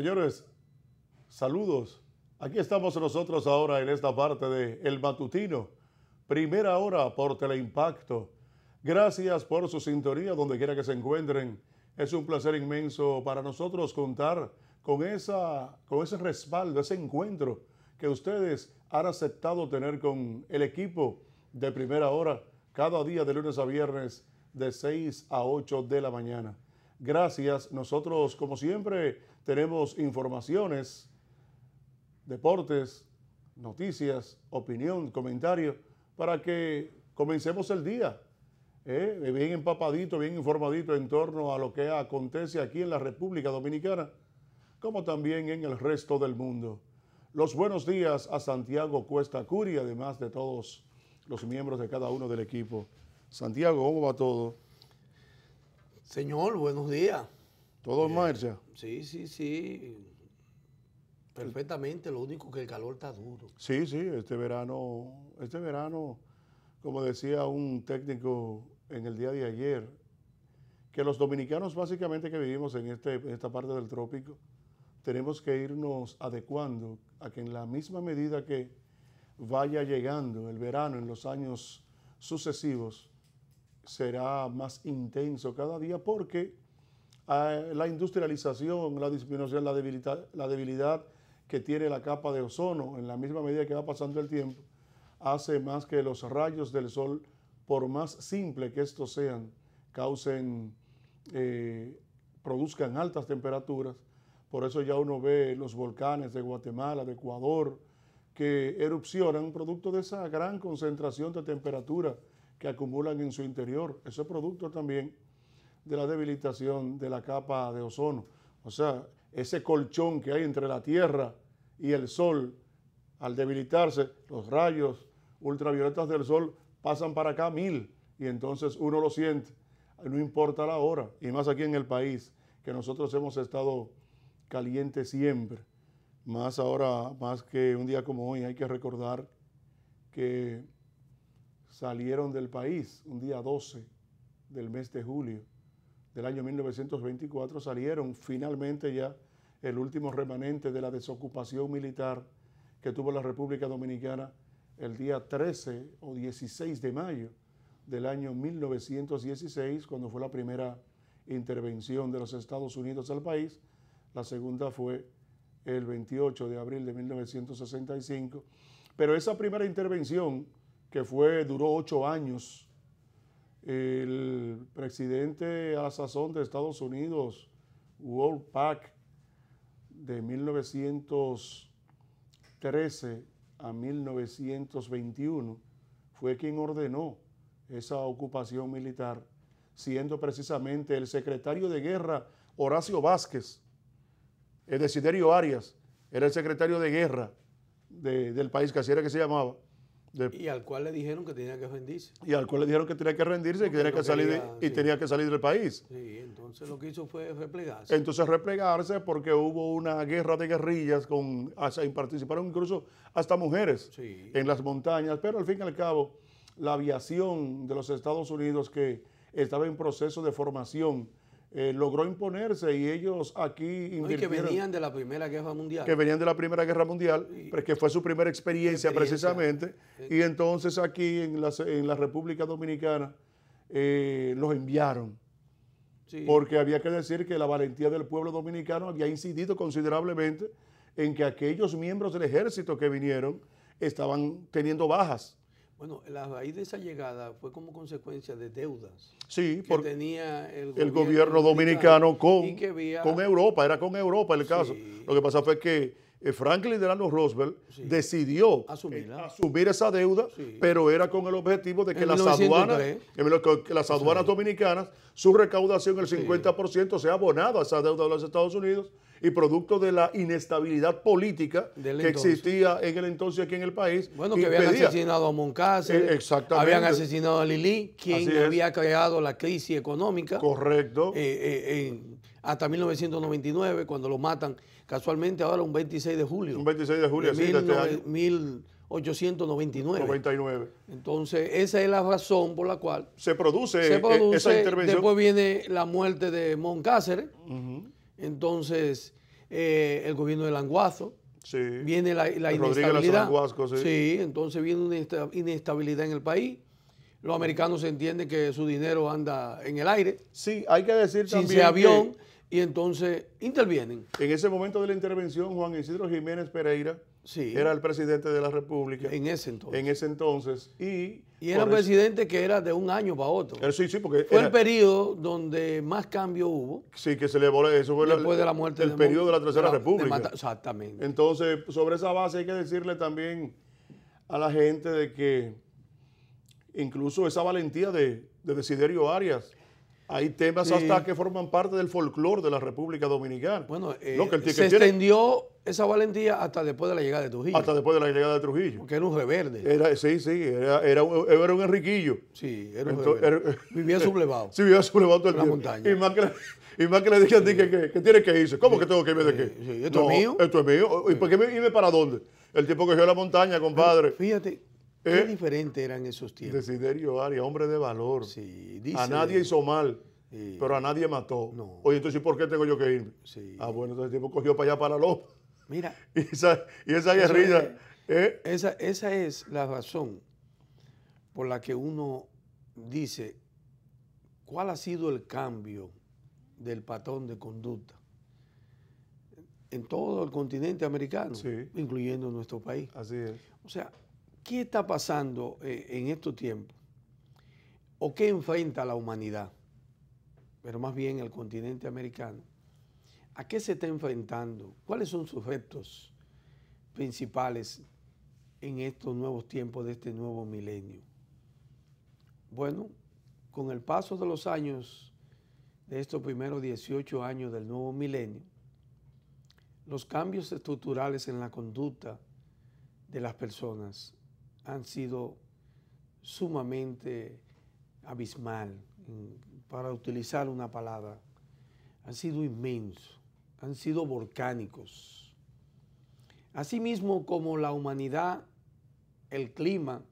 Señores, saludos. Aquí estamos nosotros ahora en esta parte de El Matutino, primera hora por Teleimpacto. Gracias por su sintonía donde quiera que se encuentren. Es un placer inmenso para nosotros contar con ese respaldo, ese encuentro que ustedes han aceptado tener con el equipo de primera hora cada día de lunes a viernes de 6 a 8 de la mañana. Gracias. Nosotros, como siempre, tenemos informaciones, deportes, noticias, opinión, comentario, para que comencemos el día bien empapadito, bien informadito en torno a lo que acontece aquí en la República Dominicana, como también en el resto del mundo. Los buenos días a Santiago Cuesta Curi, además de todos los miembros de cada uno del equipo. Santiago, ¿cómo va todo? Señor, buenos días. ¿Todo en marcha? Sí. Perfectamente, lo único que el calor está duro. Sí, este verano, como decía un técnico en el día de ayer, que los dominicanos básicamente que vivimos en esta parte del trópico, tenemos que irnos adecuando a que en la misma medida que vaya llegando el verano en los años sucesivos, será más intenso cada día porque la industrialización, la disminución, la debilidad que tiene la capa de ozono en la misma medida que va pasando el tiempo, hace más que los rayos del sol, por más simple que estos sean, produzcan altas temperaturas. Por eso ya uno ve los volcanes de Guatemala, de Ecuador, que erupcionan producto de esa gran concentración de temperatura que acumulan en su interior. Eso es producto también de la debilitación de la capa de ozono. O sea, ese colchón que hay entre la Tierra y el Sol, al debilitarse, los rayos ultravioletas del Sol pasan para acá 1000 y entonces uno lo siente, no importa la hora, y más aquí en el país, que nosotros hemos estado calientes siempre. Más ahora, más que un día como hoy, hay que recordar que salieron del país un día 12 del mes de julio del año 1924, salieron finalmente ya el último remanente de la desocupación militar que tuvo la República Dominicana el día 13 o 16 de mayo del año 1916, cuando fue la primera intervención de los Estados Unidos al país. La segunda fue el 28 de abril de 1965. Pero esa primera intervención, que duró 8 años, el presidente a la sazón de Estados Unidos, Wolf Pack, de 1913 a 1921, fue quien ordenó esa ocupación militar, siendo precisamente el secretario de guerra Horacio Vázquez. El Desiderio Arias era el secretario de guerra del país, que así era que se llamaba. Y al cual le dijeron que tenía que rendirse. Y al cual le dijeron que tenía que rendirse y que tenía que salir, tenía que salir del país. Sí, entonces lo que hizo fue replegarse. Entonces replegarse porque hubo una guerra de guerrillas, y participaron incluso hasta mujeres en las montañas, pero al fin y al cabo la aviación de los Estados Unidos, que estaba en proceso de formación, logró imponerse, y ellos aquí invirtieron. Y que venían de la Primera Guerra Mundial. Que venían de la Primera Guerra Mundial, que fue su primera experiencia precisamente. Y entonces aquí en la República Dominicana los enviaron. Sí. Porque había que decir que la valentía del pueblo dominicano había incidido considerablemente en que aquellos miembros del ejército que vinieron estaban teniendo bajas. Bueno, la raíz de esa llegada fue como consecuencia de deudas que tenía el gobierno dominicano con Europa. Era con Europa el caso. Lo que pasa fue que Franklin Delano Roosevelt decidió asumir esa deuda, pero era con el objetivo de que las aduanas dominicanas, su recaudación, el 50%, sea abonado a esa deuda de los Estados Unidos, y producto de la inestabilidad política que existía en el entonces aquí en el país. Bueno, que habían asesinado a Moncácer, habían asesinado a Lili, quien había creado la crisis económica. Correcto. Hasta 1999, cuando lo matan, casualmente ahora un 26 de julio. Un 26 de julio, de este año. 1899. Entonces, esa es la razón por la cual se produce esa intervención. Después viene la muerte de Moncácer. Entonces, el gobierno de Languazo. Sí. Viene la inestabilidad. Sí, entonces viene una inestabilidad en el país. Los americanos entienden que su dinero anda en el aire. Sí, hay que decir sin también avión, y entonces intervienen. En ese momento de la intervención, Juan Isidro Jiménez Pereira era el presidente de la República. En ese entonces. Y era un presidente que era de un año para otro. Sí, porque fue el periodo donde más cambio hubo. Sí, que se le voló. Eso fue después de la muerte el periodo de la Tercera República. Exactamente. Entonces, sobre esa base hay que decirle también a la gente de que incluso esa valentía de Desiderio Arias, hay temas hasta que forman parte del folclore de la República Dominicana. Bueno, se extendió esa valentía hasta después de la llegada de Trujillo. Hasta después de la llegada de Trujillo. Porque era un reverde. Era un enriquillo. Sí, era un reverde. Vivía sublevado. Sí, vivía sublevado todo el tiempo. Montaña. Y más que le digan que tiene que irse. ¿Cómo que tengo que irme de qué? Sí, esto es mío. Esto es mío. ¿Y por qué irme para dónde? El tipo cogió la montaña, compadre. Fíjate. Qué diferente eran esos tiempos. Desiderio Arias, hombre de valor. Sí, a nadie hizo mal, pero a nadie mató. No. Oye, entonces, ¿por qué tengo yo que irme? Sí. Bueno, entonces el tipo cogió para allá, para Loma. Mira. Y esa guerrilla. Esa es la razón por la que uno dice, ¿cuál ha sido el cambio del patrón de conducta en todo el continente americano, incluyendo nuestro país? Así es. O sea, ¿qué está pasando en estos tiempos? ¿O qué enfrenta la humanidad? Pero más bien el continente americano. ¿A qué se está enfrentando? ¿Cuáles son sus retos principales en estos nuevos tiempos de este nuevo milenio? Bueno, con el paso de los años, de estos primeros 18 años del nuevo milenio, los cambios estructurales en la conducta de las personas han sido sumamente abismal, para utilizar una palabra, han sido inmensos, han sido volcánicos. Asimismo, como la humanidad, el clima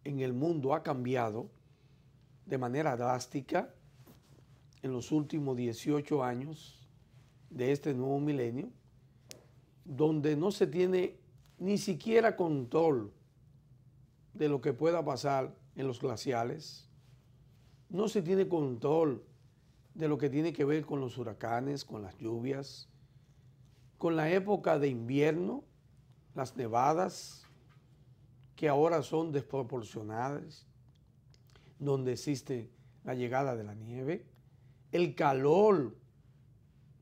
en el mundo ha cambiado de manera drástica en los últimos 18 años de este nuevo milenio, donde no se tiene ni siquiera control de lo que pueda pasar en los glaciales, no se tiene control de lo que tiene que ver con los huracanes, con las lluvias, con la época de invierno, las nevadas, que ahora son desproporcionadas, donde existe la llegada de la nieve, el calor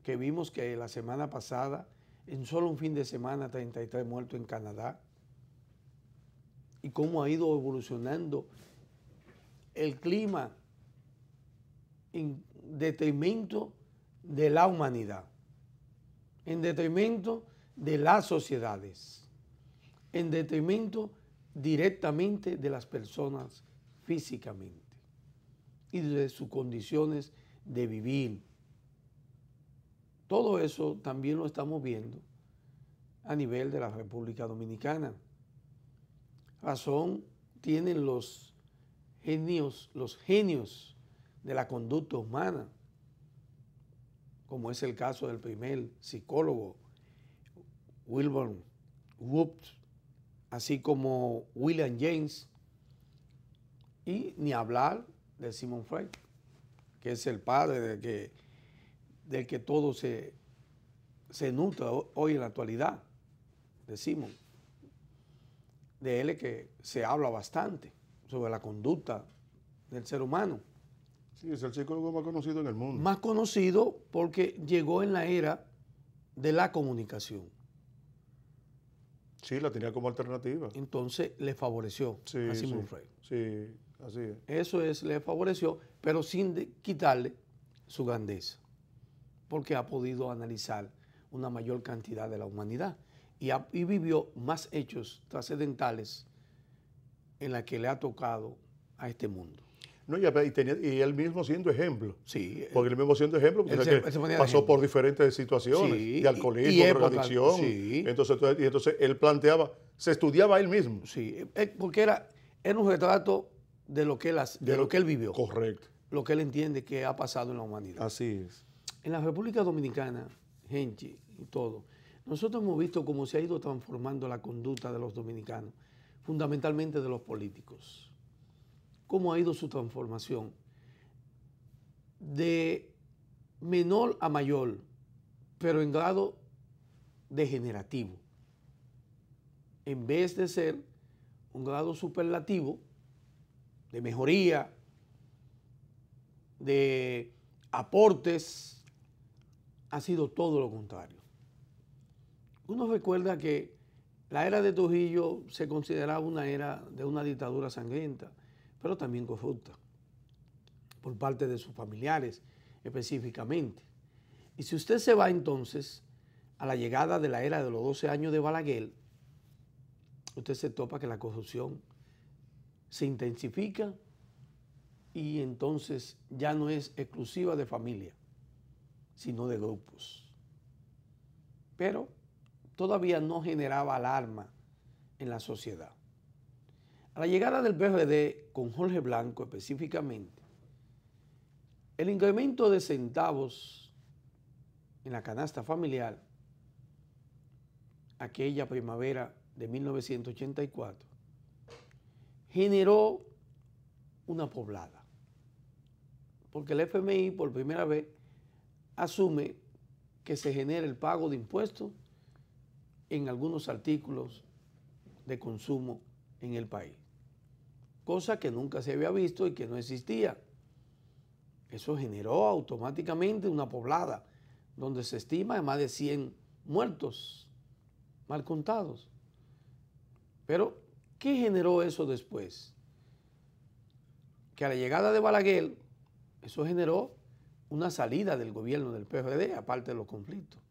que vimos que la semana pasada, en solo un fin de semana, 33 muertos en Canadá, y cómo ha ido evolucionando el clima en detrimento de la humanidad, en detrimento de las sociedades, en detrimento directamente de las personas físicamente y de sus condiciones de vivir. Todo eso también lo estamos viendo a nivel de la República Dominicana. Razón tienen los genios de la conducta humana, como es el caso del primer psicólogo, Wilbur Woods, así como William James, y ni hablar de Sigmund Freud, que es el padre del que todo se nutre hoy en la actualidad, de Sigmund. De él es que se habla bastante sobre la conducta del ser humano. Sí, es el psicólogo más conocido en el mundo. Más conocido porque llegó en la era de la comunicación. Sí, la tenía como alternativa. Entonces le favoreció a Sigmund Freud. Sí, así es. Eso es, le favoreció, pero sin quitarle su grandeza, porque ha podido analizar una mayor cantidad de la humanidad y vivió más hechos trascendentales en la que le ha tocado a este mundo. No, y él mismo siendo ejemplo. Sí. Porque él mismo siendo ejemplo, porque pasó por diferentes situaciones, de alcoholismo, drogadicción. Sí. Entonces él planteaba, se estudiaba él mismo. Sí, porque era un retrato de lo que él vivió. Correcto. Lo que él entiende que ha pasado en la humanidad. Así es. En la República Dominicana, Genchi, y todo, nosotros hemos visto cómo se ha ido transformando la conducta de los dominicanos, fundamentalmente de los políticos. Cómo ha ido su transformación de menor a mayor, pero en grado degenerativo. En vez de ser un grado superlativo de mejoría, de aportes, ha sido todo lo contrario. Uno recuerda que la era de Trujillo se consideraba una era de una dictadura sangrienta, pero también corrupta, por parte de sus familiares específicamente. Y si usted se va entonces a la llegada de la era de los 12 años de Balaguer, usted se topa que la corrupción se intensifica y entonces ya no es exclusiva de familia, sino de grupos. Pero todavía no generaba alarma en la sociedad. A la llegada del PRD con Jorge Blanco específicamente, el incremento de centavos en la canasta familiar, aquella primavera de 1984, generó una poblada, porque el FMI por primera vez asume que se genera el pago de impuestos en algunos artículos de consumo en el país, cosa que nunca se había visto y que no existía. Eso generó automáticamente una poblada donde se estima más de 100 muertos, mal contados. Pero, ¿qué generó eso después? Que a la llegada de Balaguer, eso generó una salida del gobierno del PRD, aparte de los conflictos.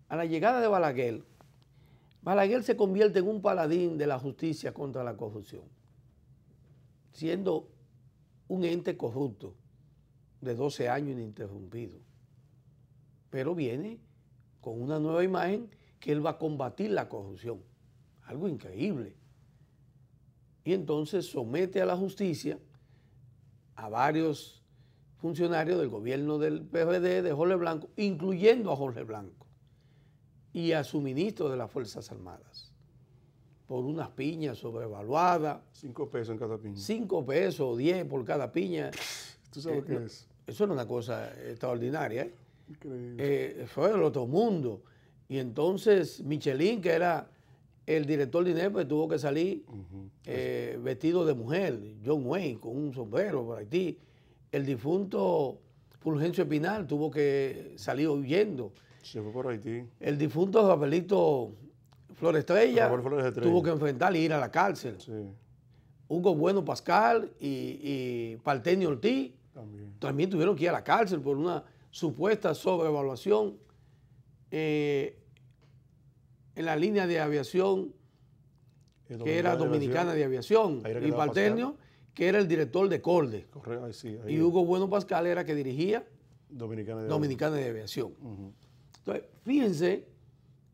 A la llegada de Balaguer, Balaguer se convierte en un paladín de la justicia contra la corrupción, siendo un ente corrupto de 12 años ininterrumpido. Pero viene con una nueva imagen que él va a combatir la corrupción. Algo increíble. Y entonces somete a la justicia a varios funcionarios del gobierno del PRD, de Jorge Blanco, incluyendo a Jorge Blanco y a su ministro de las Fuerzas Armadas, por unas piñas sobrevaluadas. 5 pesos en cada piña. 5 pesos o 10 por cada piña. ¿Tú sabes qué es? Eso era una cosa extraordinaria, ¿eh? Increíble. Fue del otro mundo. Y entonces Michelin, que era el director de INEP, pues, tuvo que salir vestido de mujer, John Wayne, con un sombrero por Haití. El difunto Fulgencio Espinal tuvo que salir huyendo. Se fue por Haití. El difunto Rafaelito Florestrella tuvo que enfrentar y ir a la cárcel. Sí. Hugo Bueno Pascal y Partenio Ortiz también tuvieron que ir a la cárcel por una supuesta sobrevaluación en la línea de aviación que era Dominicana de Aviación, y Partenio, que era el director de Corde. Correcto, sí, y Hugo Bueno Pascal era que dirigía Dominicana de Aviación. Entonces, fíjense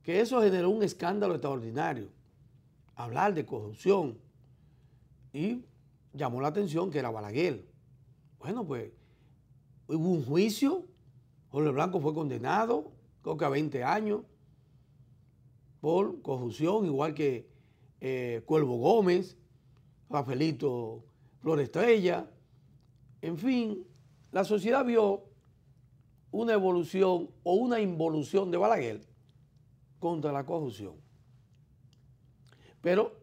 que eso generó un escándalo extraordinario. Hablar de corrupción. Y llamó la atención que era Balaguer. Bueno, pues hubo un juicio. Jorge Blanco fue condenado, creo que a 20 años, por corrupción, igual que Cuervo Gómez, Rafaelito Florestrella. En fin, la sociedad vio una evolución o una involución de Balaguer contra la corrupción. Pero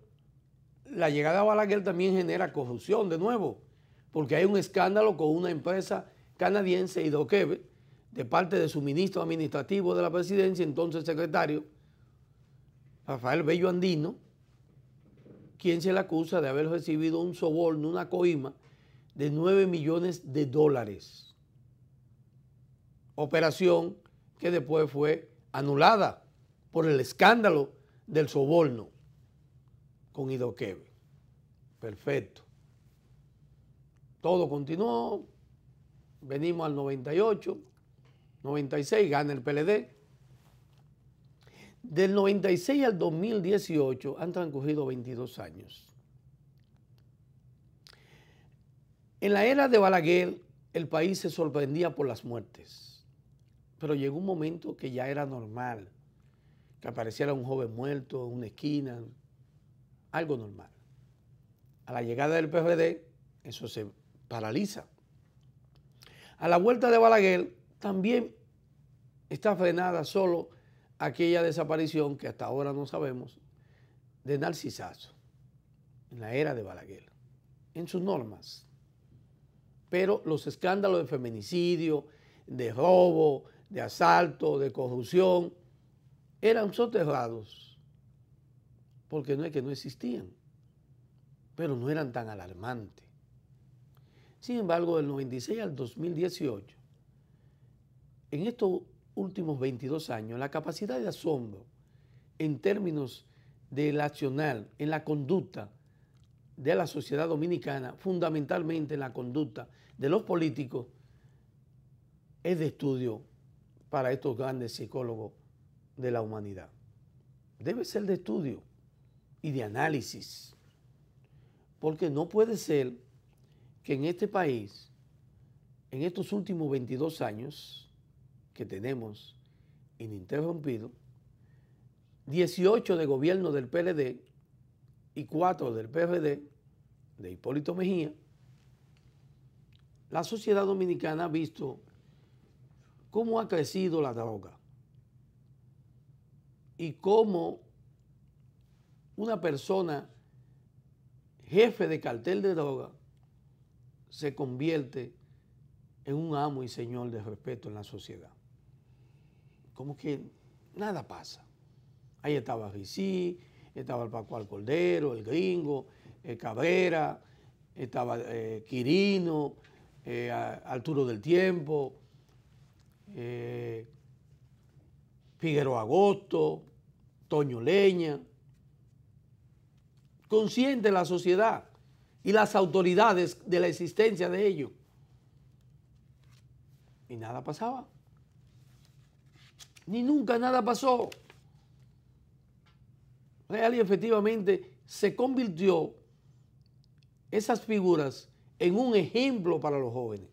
la llegada de Balaguer también genera corrupción de nuevo, porque hay un escándalo con una empresa canadiense, Hydro-Québec, de parte de su ministro administrativo de la presidencia, entonces secretario, Rafael Bello Andino, quien se le acusa de haber recibido un soborno, una coima de $9 millones. Operación que después fue anulada por el escándalo del soborno con Hydro-Québec. Perfecto. Todo continuó, venimos al 98, 96, gana el PLD. Del 96 al 2018 han transcurrido 22 años. En la era de Balaguer, el país se sorprendía por las muertes, pero llegó un momento que ya era normal que apareciera un joven muerto en una esquina, algo normal. A la llegada del PRD, eso se paraliza. A la vuelta de Balaguer, también está frenada solo aquella desaparición que hasta ahora no sabemos de Narcisazo, en la era de Balaguer, en sus normas. Pero los escándalos de feminicidio, de robo, de asalto, de corrupción, eran soterrados, porque no es que no existían, pero no eran tan alarmantes. Sin embargo, del 96 al 2018, en estos últimos 22 años, la capacidad de asombro en términos del accionar, en la conducta de la sociedad dominicana, fundamentalmente en la conducta de los políticos, es de estudio para estos grandes psicólogos de la humanidad. Debe ser de estudio y de análisis, porque no puede ser que en este país, en estos últimos 22 años que tenemos ininterrumpido, 18 de gobierno del PLD y 4 del PRD, de Hipólito Mejía, la sociedad dominicana ha visto cómo ha crecido la droga y cómo una persona jefe de cartel de droga se convierte en un amo y señor de respeto en la sociedad. Como que nada pasa. Ahí estaba Ricí, estaba el Pascual Cordero, el Gringo, el Cabrera, estaba Quirino, Arturo del Tiempo, Figueroa Agosto, Toño Leña. Consciente la sociedad y las autoridades de la existencia de ellos. Y nada pasaba. Ni nunca nada pasó. Real y efectivamente se convirtió esas figuras en un ejemplo para los jóvenes.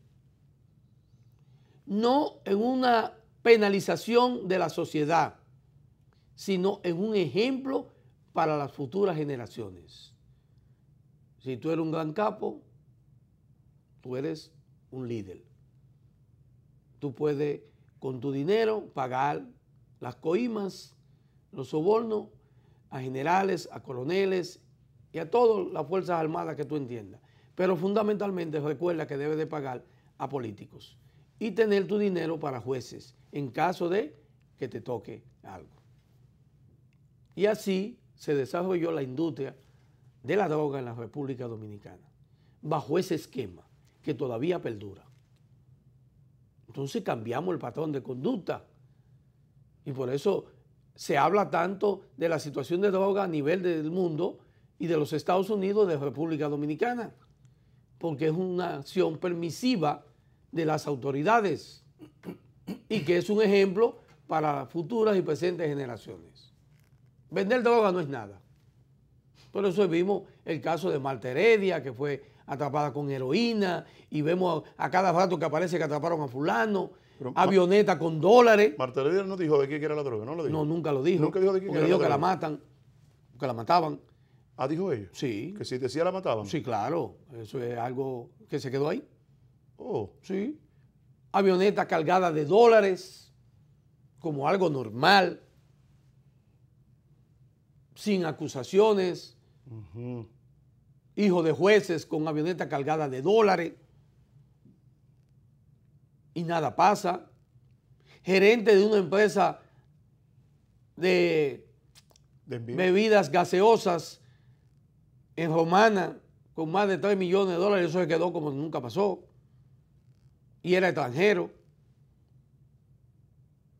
No en una penalización de la sociedad, sino en un ejemplo para las futuras generaciones. Si tú eres un gran capo, tú eres un líder. Tú puedes con tu dinero pagar las coimas, los sobornos a generales, a coroneles y a todas las fuerzas armadas que tú entiendas. Pero fundamentalmente recuerda que debes de pagar a políticos y tener tu dinero para jueces en caso de que te toque algo. Y así se desarrolló la industria de la droga en la República Dominicana, bajo ese esquema que todavía perdura. Entonces cambiamos el patrón de conducta y por eso se habla tanto de la situación de droga a nivel del mundo y de los Estados Unidos de República Dominicana, porque es una acción permisiva de las autoridades y que es un ejemplo para futuras y presentes generaciones. Vender droga no es nada. Por eso vimos el caso de Marta Heredia, que fue atrapada con heroína, y vemos a cada rato que aparece que atraparon a fulano, pero, avioneta con dólares. Marta Heredia no dijo de quién era la droga, ¿no lo dijo? No, nunca lo dijo. Nunca dijo de quién era la dijo droga. Que la matan, que la mataban. Ah, dijo ella. Sí. Que si decía la mataban. Sí, claro. Eso es algo que se quedó ahí. Oh. Sí. Avioneta cargada de dólares, como algo normal, sin acusaciones. Hijo de jueces con avioneta cargada de dólares y nada pasa. Gerente de una empresa de bebidas gaseosas en Romana con más de 3 millones de dólares, eso se quedó como nunca pasó y era extranjero.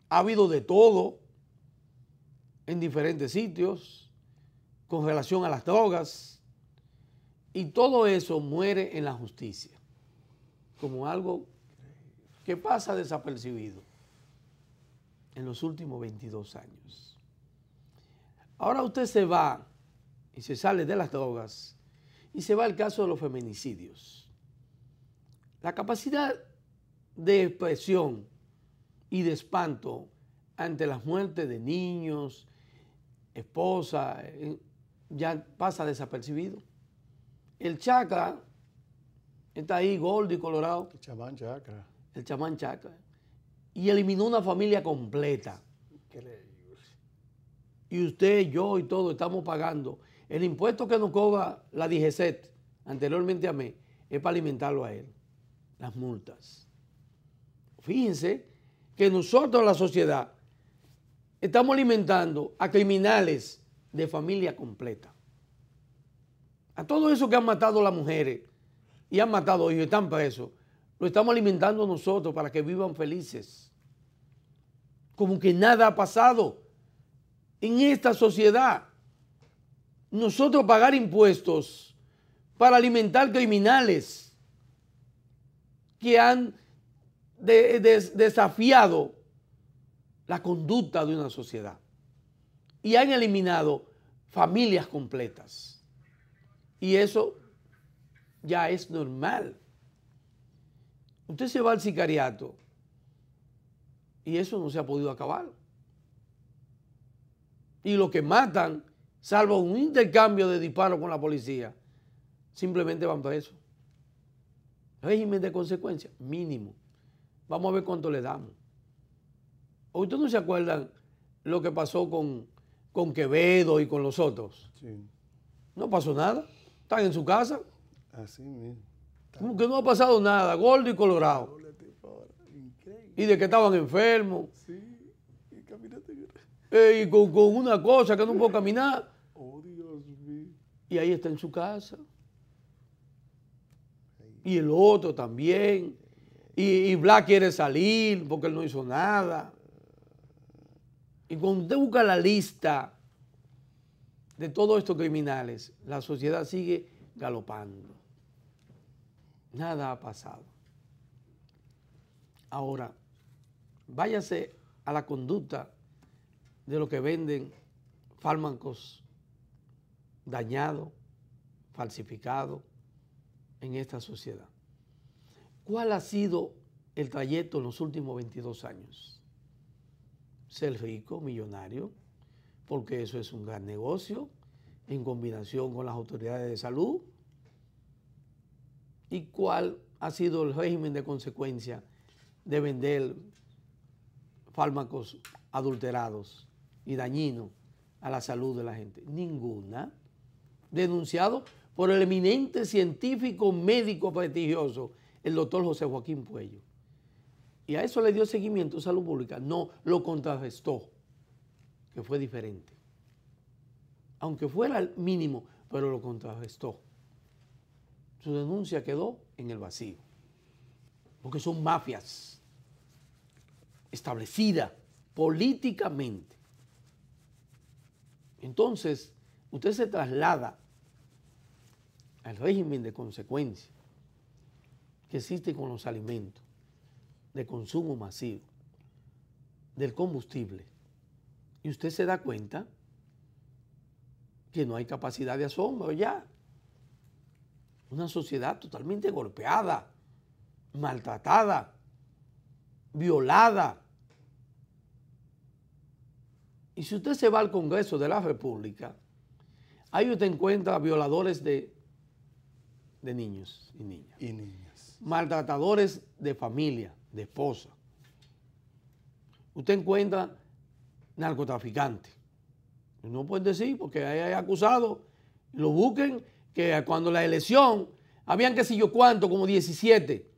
Ha habido de todo en diferentes sitios con relación a las drogas, y todo eso muere en la justicia, como algo que pasa desapercibido en los últimos 22 años. Ahora usted se va y se sale de las drogas y se va al caso de los feminicidios. La capacidad de expresión y de espanto ante las muertes de niños, esposa, ya pasa desapercibido. El chakra está ahí, gordo y colorado. El chamán chakra. El chamán chakra. Y eliminó una familia completa. Increíble. Y usted, yo y todo estamos pagando. El impuesto que nos cobra la DGCET anteriormente a mí es para alimentarlo a él. Las multas. Fíjense que nosotros, la sociedad, estamos alimentando a criminales de familia completa. A todo eso que han matado las mujeres y han matado ellos y están presos, lo estamos alimentando nosotros para que vivan felices. Como que nada ha pasado en esta sociedad. Nosotros pagar impuestos para alimentar criminales que han desafiado la conducta de una sociedad y han eliminado familias completas. Y eso ya es normal. Usted se va al sicariato y eso no se ha podido acabar. Y los que matan, salvo un intercambio de disparos con la policía, simplemente van presos. Régimen de consecuencia, mínimo. Vamos a ver cuánto le damos. ¿O ustedes no se acuerdan lo que pasó con Quevedo y con los otros? Sí. No pasó nada. Están en su casa. Así mismo. Como que no ha pasado nada, gordo y colorado. Increíble. Y de que estaban enfermos. Sí. Y caminaste. Y con una cosa que no puedo caminar. Oh, Dios mío. Y ahí está en su casa. Y el otro también. Y Black quiere salir porque él no hizo nada. Y cuando usted busca la lista de todos estos criminales, la sociedad sigue galopando. Nada ha pasado. Ahora, váyase a la conducta de los que venden fármacos dañados, falsificados en esta sociedad. ¿Cuál ha sido el trayecto en los últimos 22 años? Ser rico, millonario, porque eso es un gran negocio en combinación con las autoridades de salud. ¿Y cuál ha sido el régimen de consecuencia de vender fármacos adulterados y dañinos a la salud de la gente? Ninguna. Denunciado por el eminente científico médico prestigioso, el doctor José Joaquín Puello. Y a eso le dio seguimiento Salud Pública. No, lo contrarrestó, que fue diferente. Aunque fuera el mínimo, pero lo contrarrestó. Su denuncia quedó en el vacío. Porque son mafias establecidas políticamente. Entonces, usted se traslada al régimen de consecuencia que existe con los alimentos de consumo masivo, del combustible, y usted se da cuenta que no hay capacidad de asombro ya. Una sociedad totalmente golpeada, maltratada, violada. Y si usted se va al Congreso de la República, ahí usted encuentra violadores de niños y niñas. Y niñas. Maltratadores de familia, de esposa. Usted encuentra narcotraficantes. No pueden decir porque hay acusados, lo busquen, que cuando la elección habían qué sé yo cuánto, como 17,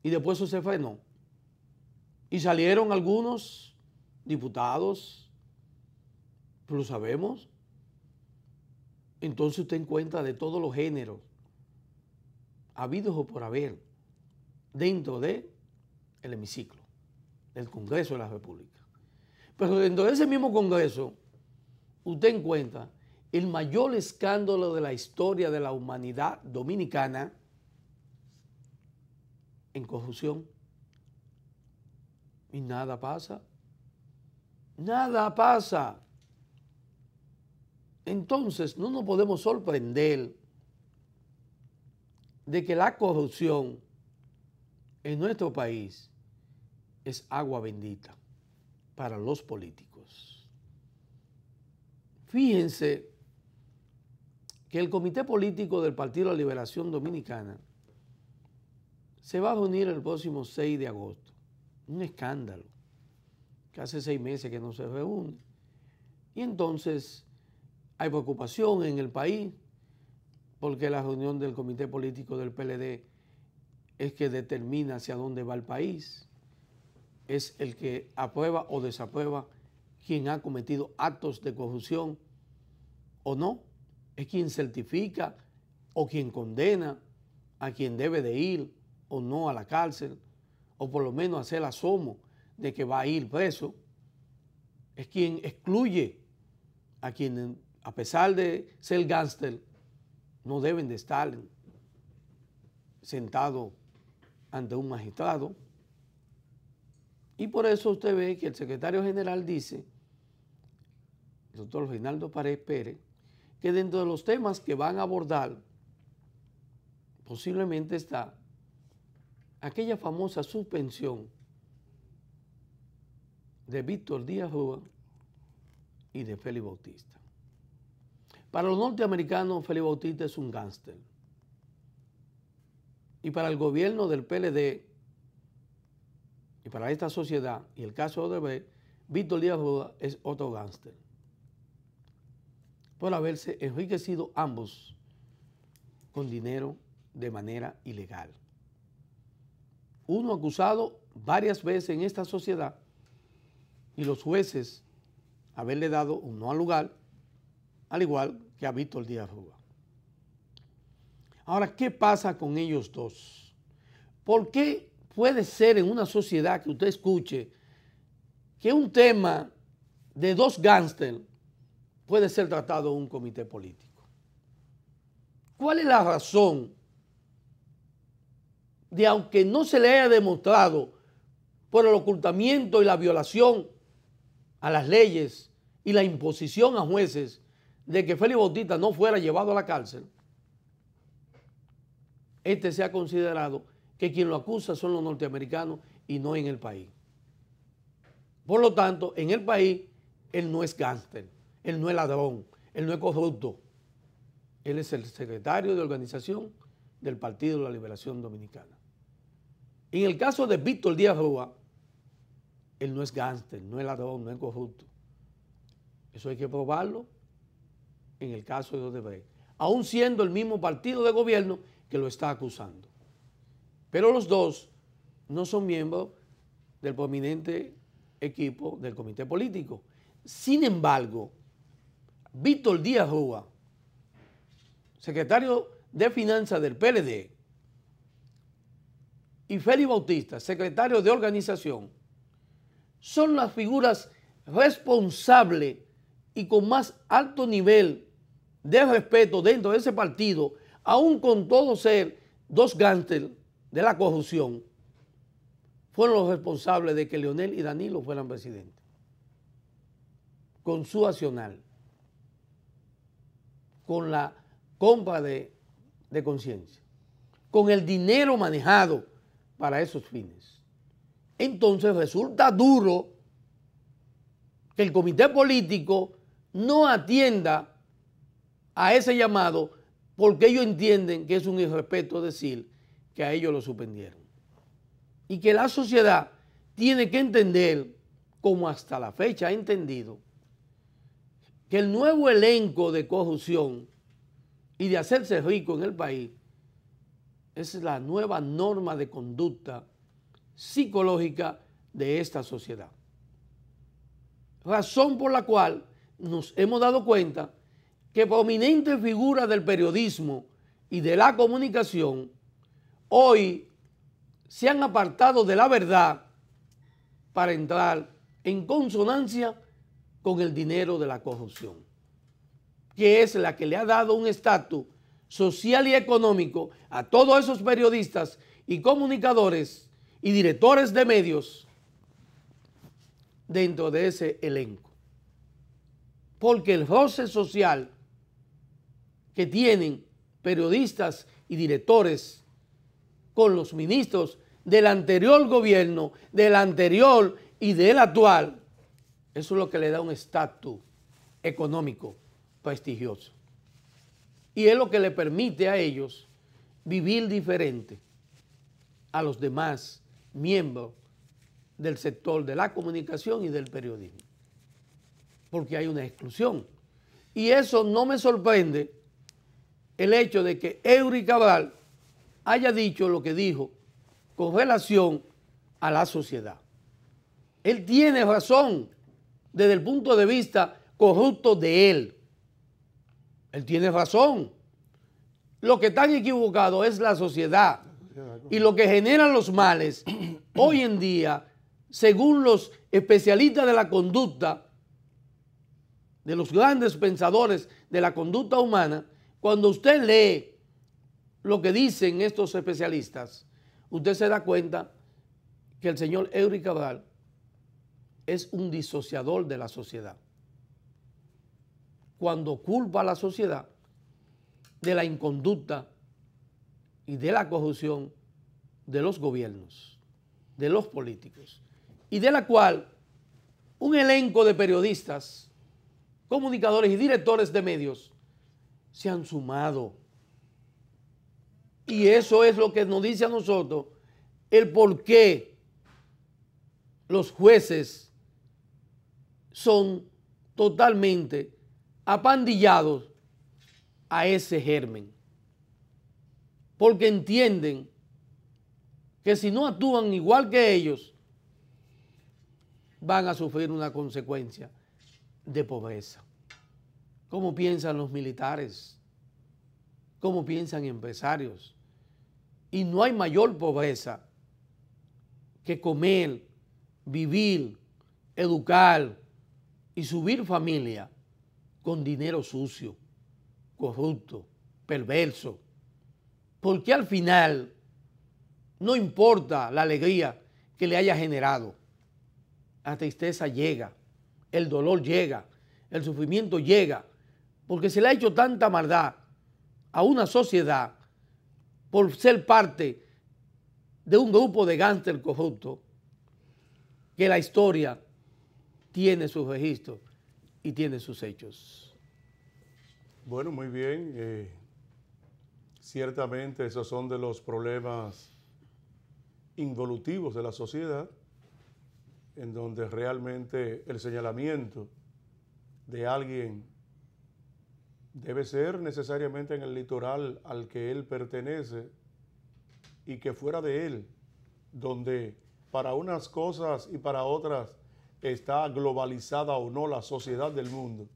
y después eso se frenó. Y salieron algunos diputados, lo sabemos. Entonces usted encuentra de todos los géneros, habidos o por haber, dentro del hemiciclo del Congreso de la República. Pero dentro de ese mismo Congreso, usted encuentra el mayor escándalo de la historia de la humanidad dominicana en corrupción. Y nada pasa. Nada pasa. Entonces, no nos podemos sorprender de que la corrupción en nuestro país es agua bendita para los políticos. Fíjense que el Comité Político del Partido de la Liberación Dominicana se va a reunir el próximo 6 de agosto. Un escándalo, que hace 6 meses que no se reúne. Y entonces hay preocupación en el país porque la reunión del Comité Político del PLD es que determina hacia dónde va el país. Es el que aprueba o desaprueba quien ha cometido actos de corrupción o no. Es quien certifica o quien condena a quien debe de ir o no a la cárcel, o por lo menos hacer asomo de que va a ir preso. Es quien excluye a quien, a pesar de ser gángster, no deben de estar sentados ante un magistrado. Y por eso usted ve que el secretario general dice, el doctor Reinaldo Pared Pérez, que dentro de los temas que van a abordar posiblemente está aquella famosa suspensión de Víctor Díaz Rúa y de Félix Bautista. Para los norteamericanos, Félix Bautista es un gángster. Y para el gobierno del PLD y para esta sociedad, y el caso de Odebrecht, Víctor Díaz Rúa es otro gángster, por haberse enriquecido ambos con dinero de manera ilegal. Uno acusado varias veces en esta sociedad y los jueces haberle dado un no al lugar, al igual que a Víctor Díaz Rúa. Ahora, ¿qué pasa con ellos dos? ¿Por qué puede ser en una sociedad que usted escuche que un tema de dos gángsters puede ser tratado en un comité político? ¿Cuál es la razón de, aunque no se le haya demostrado por el ocultamiento y la violación a las leyes y la imposición a jueces de que Félix Bautista no fuera llevado a la cárcel, este se ha considerado que quien lo acusa son los norteamericanos y no en el país? Por lo tanto, en el país, él no es gángster, él no es ladrón, él no es corrupto. Él es el secretario de organización del Partido de la Liberación Dominicana. En el caso de Víctor Díaz Rúa, él no es gángster, no es ladrón, no es corrupto. Eso hay que probarlo en el caso de Odebrecht, aún siendo el mismo partido de gobierno que lo está acusando. Pero los dos no son miembros del prominente equipo del comité político. Sin embargo, Víctor Díaz Rúa, secretario de Finanzas del PLD, y Félix Bautista, secretario de organización, son las figuras responsables y con más alto nivel de respeto dentro de ese partido, aún con todo ser dos gángsters de la corrupción, fueron los responsables de que Leonel y Danilo fueran presidentes, con su accionar, con la compra de conciencia, con el dinero manejado para esos fines. Entonces resulta duro que el comité político no atienda a ese llamado porque ellos entienden que es un irrespeto decir que a ellos lo suspendieron. Y que la sociedad tiene que entender, como hasta la fecha ha entendido, que el nuevo elenco de corrupción y de hacerse rico en el país es la nueva norma de conducta psicológica de esta sociedad. Razón por la cual nos hemos dado cuenta que prominentes figuras del periodismo y de la comunicación hoy se han apartado de la verdad para entrar en consonancia con el dinero de la corrupción, que es la que le ha dado un estatus social y económico a todos esos periodistas y comunicadores y directores de medios dentro de ese elenco. Porque el roce social que tienen periodistas y directores con los ministros del anterior gobierno, del anterior y del actual, eso es lo que le da un estatus económico prestigioso. Y es lo que le permite a ellos vivir diferente a los demás miembros del sector de la comunicación y del periodismo, porque hay una exclusión. Y eso no me sorprende el hecho de que Eury Cabral haya dicho lo que dijo con relación a la sociedad. Él tiene razón desde el punto de vista corrupto de él. Él tiene razón. Lo que están equivocados es la sociedad. Y lo que generan los males hoy en día, según los especialistas de la conducta, de los grandes pensadores de la conducta humana, cuando usted lee lo que dicen estos especialistas, usted se da cuenta que el señor Eury Cabral es un disociador de la sociedad. Cuando culpa a la sociedad de la inconducta y de la corrupción de los gobiernos, de los políticos, y de la cual un elenco de periodistas, comunicadores y directores de medios se han sumado. Y eso es lo que nos dice a nosotros el por qué los jueces son totalmente apandillados a ese germen, porque entienden que si no actúan igual que ellos, van a sufrir una consecuencia de pobreza. ¿Cómo piensan los militares? ¿Cómo piensan empresarios? Y no hay mayor pobreza que comer, vivir, educar y subir familia con dinero sucio, corrupto, perverso. Porque al final no importa la alegría que le haya generado, la tristeza llega, el dolor llega, el sufrimiento llega, porque se le ha hecho tanta maldad a una sociedad por ser parte de un grupo de gángster corrupto, que la historia tiene sus registros y tiene sus hechos. Bueno, muy bien. Ciertamente esos son de los problemas involutivos de la sociedad, en donde realmente el señalamiento de alguien debe ser necesariamente en el litoral al que él pertenece y que fuera de él, donde para unas cosas y para otras está globalizada o no la sociedad del mundo.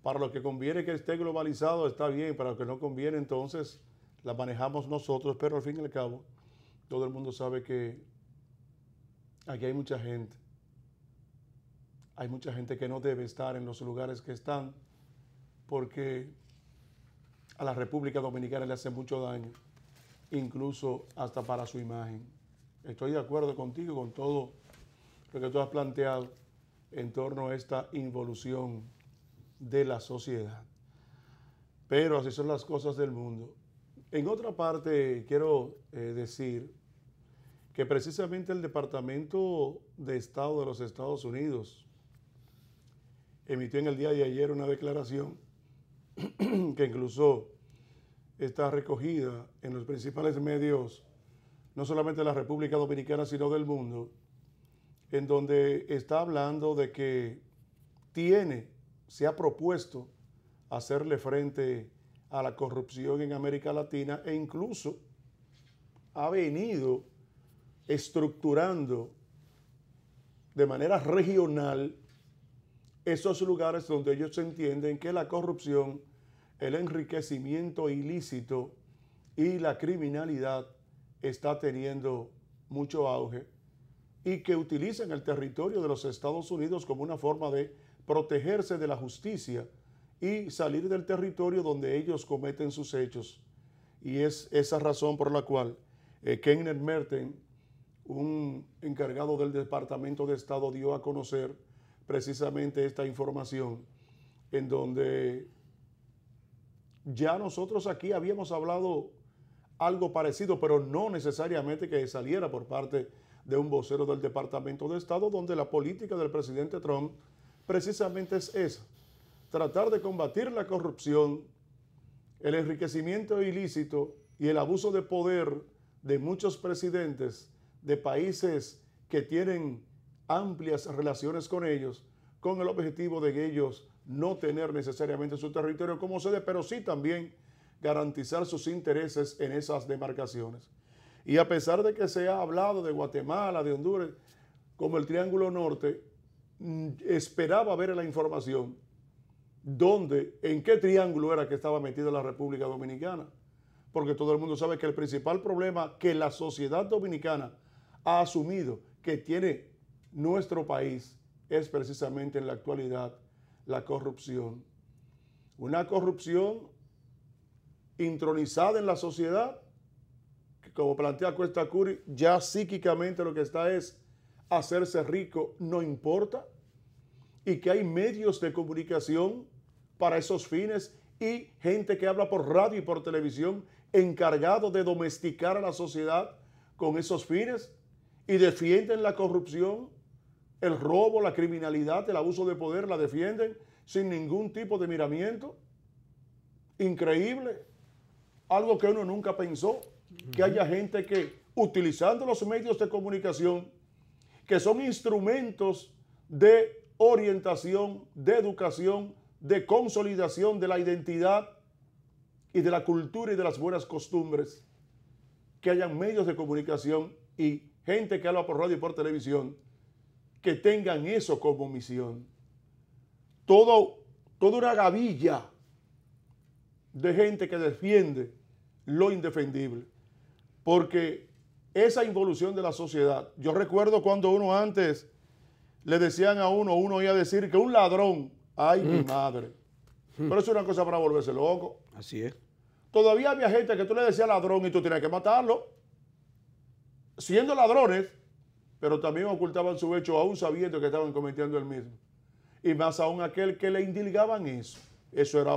Para lo que conviene que esté globalizado está bien, para lo que no conviene entonces la manejamos nosotros, pero al fin y al cabo todo el mundo sabe que aquí hay mucha gente que no debe estar en los lugares que están, porque a la República Dominicana le hace mucho daño, incluso hasta para su imagen. Estoy de acuerdo contigo con todo lo que tú has planteado en torno a esta involución de la sociedad. Pero así son las cosas del mundo. En otra parte, quiero decir que precisamente el Departamento de Estado de los Estados Unidos emitió en el día de ayer una declaración que incluso está recogida en los principales medios, no solamente de la República Dominicana, sino del mundo, en donde está hablando de que se ha propuesto hacerle frente a la corrupción en América Latina e incluso ha venido estructurando de manera regional esos lugares donde ellos entienden que la corrupción, el enriquecimiento ilícito y la criminalidad está teniendo mucho auge y que utilizan el territorio de los Estados Unidos como una forma de protegerse de la justicia y salir del territorio donde ellos cometen sus hechos. Y es esa razón por la cual Kenneth Merten, un encargado del Departamento de Estado, dio a conocer precisamente esta información, en donde ya nosotros aquí habíamos hablado algo parecido, pero no necesariamente que saliera por parte de un vocero del Departamento de Estado, donde la política del presidente Trump precisamente es esa, tratar de combatir la corrupción, el enriquecimiento ilícito y el abuso de poder de muchos presidentes de países que tienen amplias relaciones con ellos, con el objetivo de ellos no tener necesariamente su territorio como sede, pero sí también garantizar sus intereses en esas demarcaciones. Y a pesar de que se ha hablado de Guatemala, de Honduras, como el Triángulo Norte, esperaba ver la información en qué triángulo era que estaba metida la República Dominicana. Porque todo el mundo sabe que el principal problema que la sociedad dominicana ha asumido que tiene nuestro país es precisamente en la actualidad la corrupción. Una corrupción intronizada en la sociedad, que como plantea Cuesta Curi, ya psíquicamente lo que está es hacerse rico, no importa, y que hay medios de comunicación para esos fines y gente que habla por radio y por televisión encargado de domesticar a la sociedad con esos fines y defienden la corrupción, el robo, la criminalidad, el abuso de poder, la defienden sin ningún tipo de miramiento. Increíble. Algo que uno nunca pensó, que haya gente que, utilizando los medios de comunicación, que son instrumentos de orientación, de educación, de consolidación de la identidad y de la cultura y de las buenas costumbres, que hayan medios de comunicación y gente que habla por radio y por televisión, que tengan eso como misión. Toda una gavilla de gente que defiende lo indefendible, porque esa involución de la sociedad, yo recuerdo cuando uno antes le decían a uno iba a decir que un ladrón, ay mi madre, pero es una cosa para volverse loco. Así es. Todavía había gente que tú le decías ladrón y tú tenías que matarlo, siendo ladrones, pero también ocultaban su hecho aún sabiendo que estaban cometiendo el mismo. Y más aún aquel que le indilgaban eso. Eso era,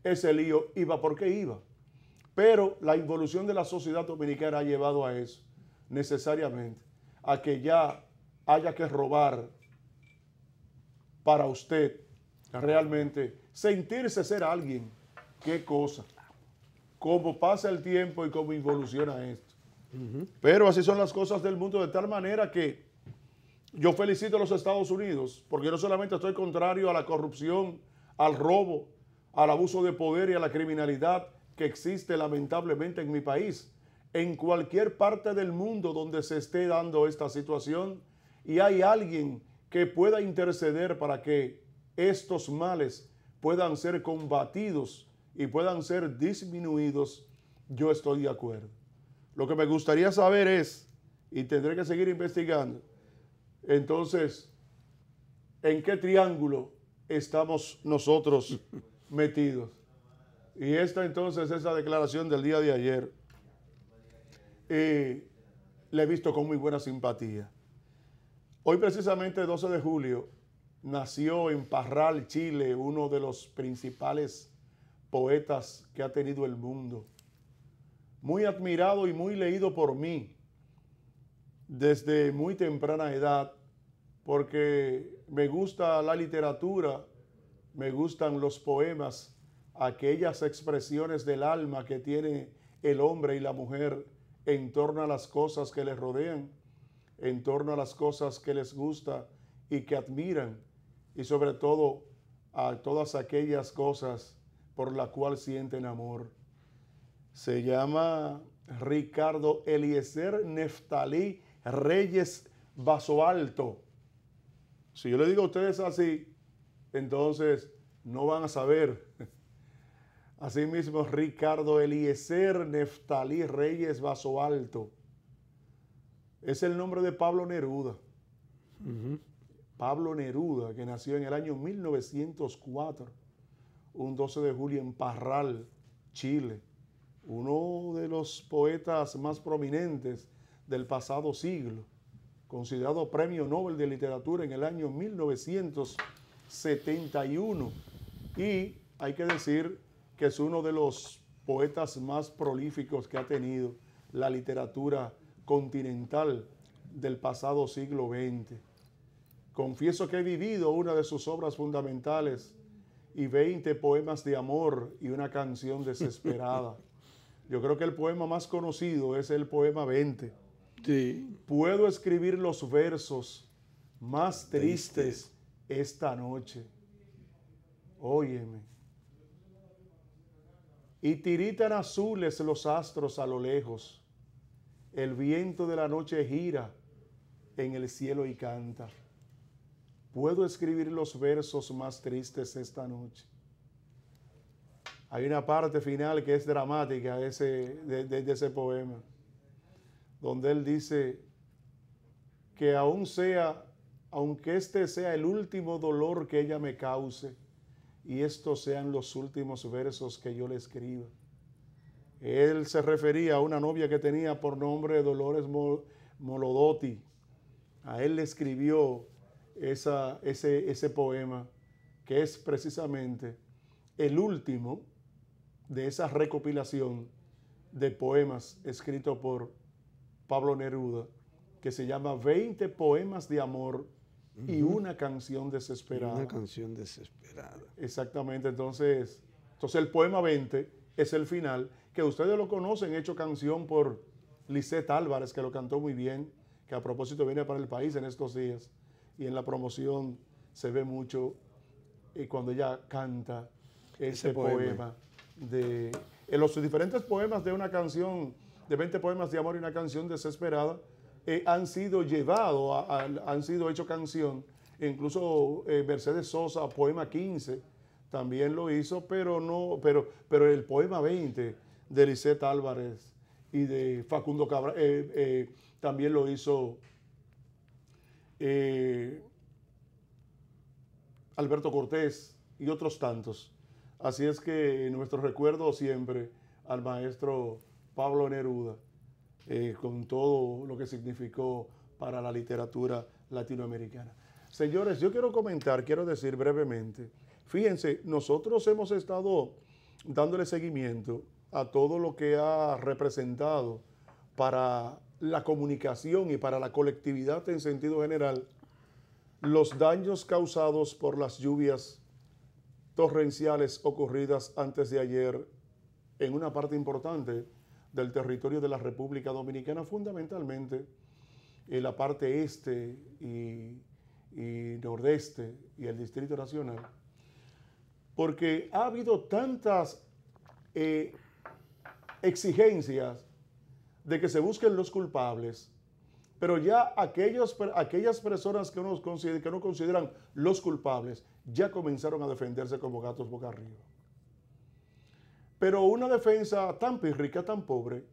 ese lío iba porque iba. Pero la involución de la sociedad dominicana ha llevado a eso, necesariamente, a que ya haya que robar para usted realmente sentirse ser alguien. Qué cosa. Cómo pasa el tiempo y cómo involuciona esto. Pero así son las cosas del mundo, de tal manera que yo felicito a los Estados Unidos, porque no solamente estoy contrario a la corrupción, al robo, al abuso de poder y a la criminalidad que existe lamentablemente en mi país, en cualquier parte del mundo donde se esté dando esta situación y hay alguien que pueda interceder para que estos males puedan ser combatidos y puedan ser disminuidos, yo estoy de acuerdo. Lo que me gustaría saber es, y tendré que seguir investigando, entonces, ¿en qué triángulo estamos nosotros metidos? Y esta entonces, esa declaración del día de ayer, la he visto con muy buena simpatía. Hoy precisamente 12 de julio nació en Parral, Chile, uno de los principales poetas que ha tenido el mundo. Muy admirado y muy leído por mí desde muy temprana edad, porque me gusta la literatura, me gustan los poemas, aquellas expresiones del alma que tiene el hombre y la mujer en torno a las cosas que les rodean, en torno a las cosas que les gusta y que admiran, y sobre todo a todas aquellas cosas por las cuales sienten amor. Se llama Ricardo Eliezer Neftalí Reyes Basoalto. Si yo le digo a ustedes así, entonces no van a saber. Asimismo, Ricardo Eliezer Neftalí Reyes Basoalto. Es el nombre de Pablo Neruda. Pablo Neruda, que nació en el año 1904, un 12 de julio en Parral, Chile. Uno de los poetas más prominentes del pasado siglo, considerado Premio Nobel de Literatura en el año 1971. Y hay que decir que es uno de los poetas más prolíficos que ha tenido la literatura continental del pasado siglo XX. Confieso que he vivido una de sus obras fundamentales y 20 poemas de amor y una canción desesperada. Yo creo que el poema más conocido es el poema 20. Sí. Puedo escribir los versos más tristes esta noche. Óyeme. Y tiritan azules los astros a lo lejos. El viento de la noche gira en el cielo y canta. Puedo escribir los versos más tristes esta noche. Hay una parte final que es dramática de ese poema, donde él dice que aunque este sea el último dolor que ella me cause, y estos sean los últimos versos que yo le escriba. Él se refería a una novia que tenía por nombre Dolores Molodotti. A él le escribió ese poema, que es precisamente el último de esa recopilación de poemas escrito por Pablo Neruda, que se llama 20 poemas de amor y una canción desesperada. Una canción desesperada. Exactamente, entonces el poema 20 es el final, que ustedes lo conocen, hecho canción por Lisette Álvarez, que lo cantó muy bien, que a propósito viene para el país en estos días, y en la promoción se ve mucho cuando ella canta ese poema. En los diferentes poemas de una canción, de 20 poemas de amor y una canción desesperada, han sido llevados, han sido hechos canción. Incluso Mercedes Sosa, poema 15, también lo hizo, pero el poema 20 de Lisette Álvarez y de Facundo Cabral también lo hizo Alberto Cortés y otros tantos. Así es que nuestro recuerdo siempre al maestro Pablo Neruda, con todo lo que significó para la literatura latinoamericana. Señores, yo quiero decir brevemente, fíjense, nosotros hemos estado dándole seguimiento a todo lo que ha representado para la comunicación y para la colectividad en sentido general los daños causados por las lluvias torrenciales ocurridas antes de ayer en una parte importante del territorio de la República Dominicana, fundamentalmente en la parte este y nordeste y el Distrito Nacional, porque ha habido tantas exigencias de que se busquen los culpables, pero ya aquellas personas que no consideran los culpables ya comenzaron a defenderse como gatos boca arriba. Pero una defensa tan pírrica, tan pobre,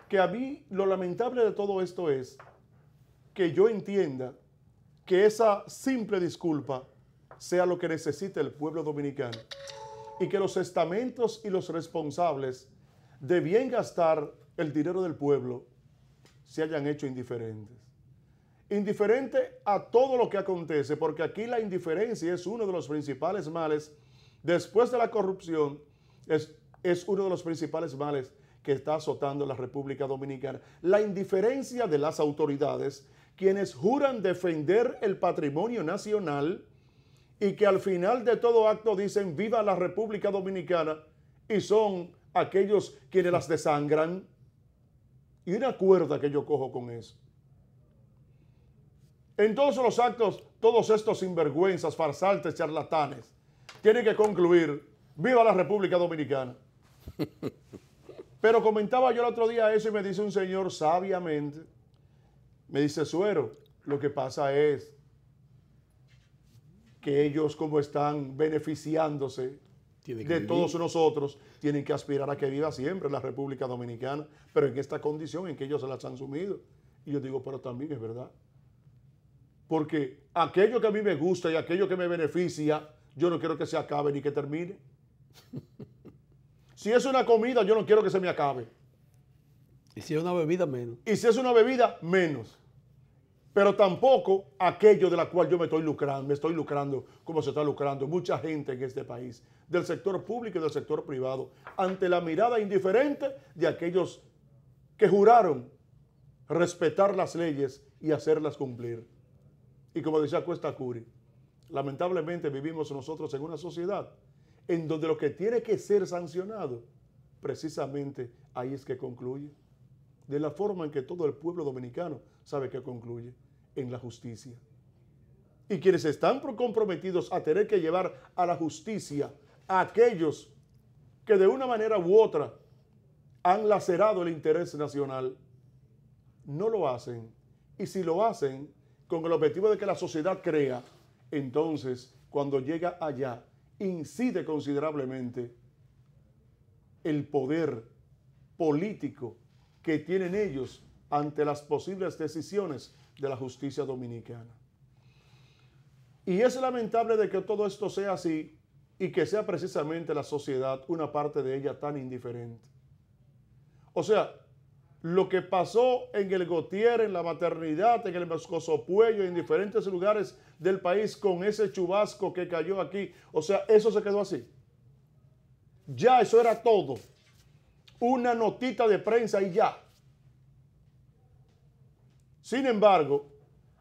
que a mí lo lamentable de todo esto es que yo entienda que esa simple disculpa sea lo que necesita el pueblo dominicano y que los estamentos y los responsables de bien gastar el dinero del pueblo se hayan hecho indiferentes. Indiferente a todo lo que acontece, porque aquí la indiferencia es uno de los principales males, después de la corrupción, es uno de los principales males que está azotando la República Dominicana. La indiferencia de las autoridades, quienes juran defender el patrimonio nacional y que al final de todo acto dicen viva la República Dominicana y son aquellos quienes las desangran. Y una cuerda que yo cojo con eso. En todos los actos, todos estos sinvergüenzas, farsantes, charlatanes, tienen que concluir, viva la República Dominicana. Pero comentaba yo el otro día eso y me dice un señor sabiamente, me dice, Suero, lo que pasa es que ellos, como están beneficiándose de todos nosotros, tienen que aspirar a que viva siempre la República Dominicana, pero en esta condición en que ellos se las han sumido. Y yo digo, pero también es verdad. Porque aquello que a mí me gusta y aquello que me beneficia, yo no quiero que se acabe ni que termine. Si es una comida, yo no quiero que se me acabe. Y si es una bebida, menos. Y si es una bebida, menos. Pero tampoco aquello de la cual yo me estoy lucrando como se está lucrando mucha gente en este país, del sector público y del sector privado, ante la mirada indiferente de aquellos que juraron respetar las leyes y hacerlas cumplir. Y como decía Cuesta Curi, lamentablemente vivimos nosotros en una sociedad en donde lo que tiene que ser sancionado, precisamente ahí es que concluye. De la forma en que todo el pueblo dominicano sabe que concluye, en la justicia. Y quienes están comprometidos a tener que llevar a la justicia a aquellos que de una manera u otra han lacerado el interés nacional, no lo hacen. Y si lo hacen con el objetivo de que la sociedad crea, entonces cuando llega allá incide considerablemente el poder político que tienen ellos ante las posibles decisiones de la justicia dominicana. Y es lamentable de que todo esto sea así y que sea precisamente la sociedad, una parte de ella tan indiferente. O sea, lo que pasó en el Gautier, en la Maternidad, en el Moscoso Puello, en diferentes lugares del país con ese chubasco que cayó aquí, o sea, eso se quedó así. Ya eso era todo. Una notita de prensa y ya. Sin embargo,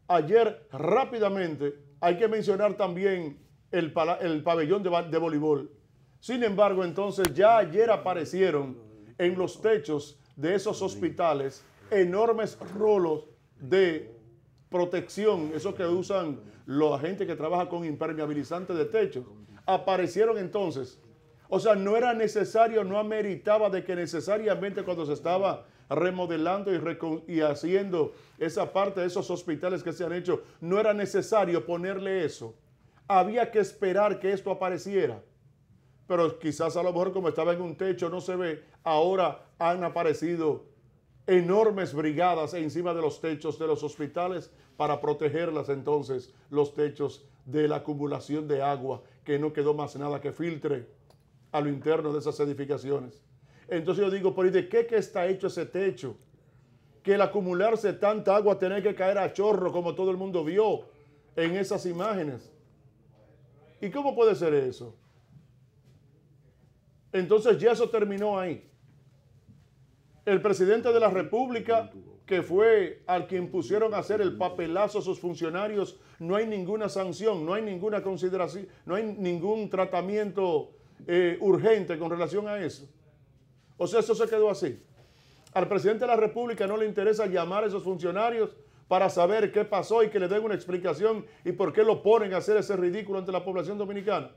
ayer rápidamente hay que mencionar también el pabellón de voleibol. Sin embargo, entonces ya ayer aparecieron en los techos de esos hospitales enormes rolos de protección, esos que usan la gente que trabaja con impermeabilizantes de techos. Aparecieron entonces. O sea, no era necesario, no ameritaba de que necesariamente cuando se estaba remodelando y haciendo esa parte de esos hospitales que se han hecho, no era necesario ponerle eso. Había que esperar que esto apareciera. Pero quizás a lo mejor como estaba en un techo no se ve, ahora han aparecido enormes brigadas encima de los techos de los hospitales para protegerlas entonces los techos de la acumulación de agua, que no quedó más nada que filtre a lo interno de esas edificaciones. Entonces yo digo, ¿por de qué que está hecho ese techo? Que el acumularse tanta agua tiene que caer a chorro, como todo el mundo vio en esas imágenes. ¿Y cómo puede ser eso? Entonces ya eso terminó ahí. El presidente de la República, que fue al que impusieron a hacer el papelazo a sus funcionarios, no hay ninguna sanción, no hay ninguna consideración, no hay ningún tratamiento urgente con relación a eso. O sea, eso se quedó así. Al presidente de la República no le interesa llamar a esos funcionarios para saber qué pasó y que le den una explicación y por qué lo ponen a hacer ese ridículo ante la población dominicana.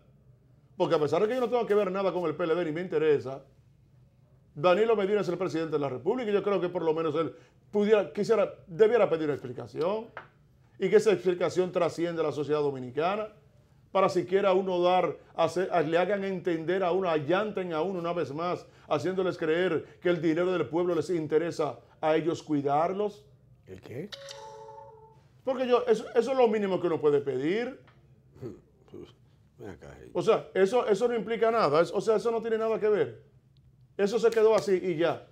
Porque a pesar de que yo no tengo que ver nada con el PLD ni me interesa, Danilo Medina es el presidente de la República y yo creo que por lo menos él debiera pedir una explicación y que esa explicación trasciende a la sociedad dominicana para siquiera uno le hagan entender a uno, allanten a uno una vez más, haciéndoles creer que el dinero del pueblo les interesa a ellos cuidarlos. ¿El qué? Porque eso es lo mínimo que uno puede pedir. O sea, eso no implica nada, o sea, eso no tiene nada que ver. Eso se quedó así y ya.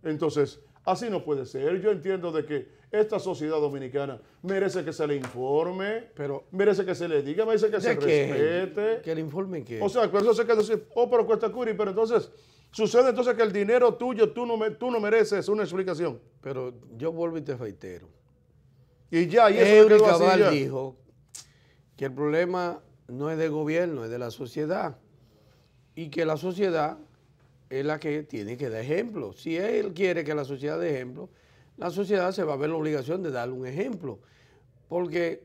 Entonces, así no puede ser. Yo entiendo de que esta sociedad dominicana merece que se le informe, pero merece que se le diga, merece que se respete. ¿Que le informe qué? O sea, pero eso se quedó así, pero cuesta curi, pero entonces sucede entonces que el dinero tuyo, tú no mereces una explicación. Pero yo vuelvo y te reitero. Y ya, y eso Eury quedó así Cabral ya. dijo que el problema no es del gobierno, es de la sociedad. Y que la sociedad es la que tiene que dar ejemplo. Si él quiere que la sociedad dé ejemplo, la sociedad se va a ver la obligación de darle un ejemplo. Porque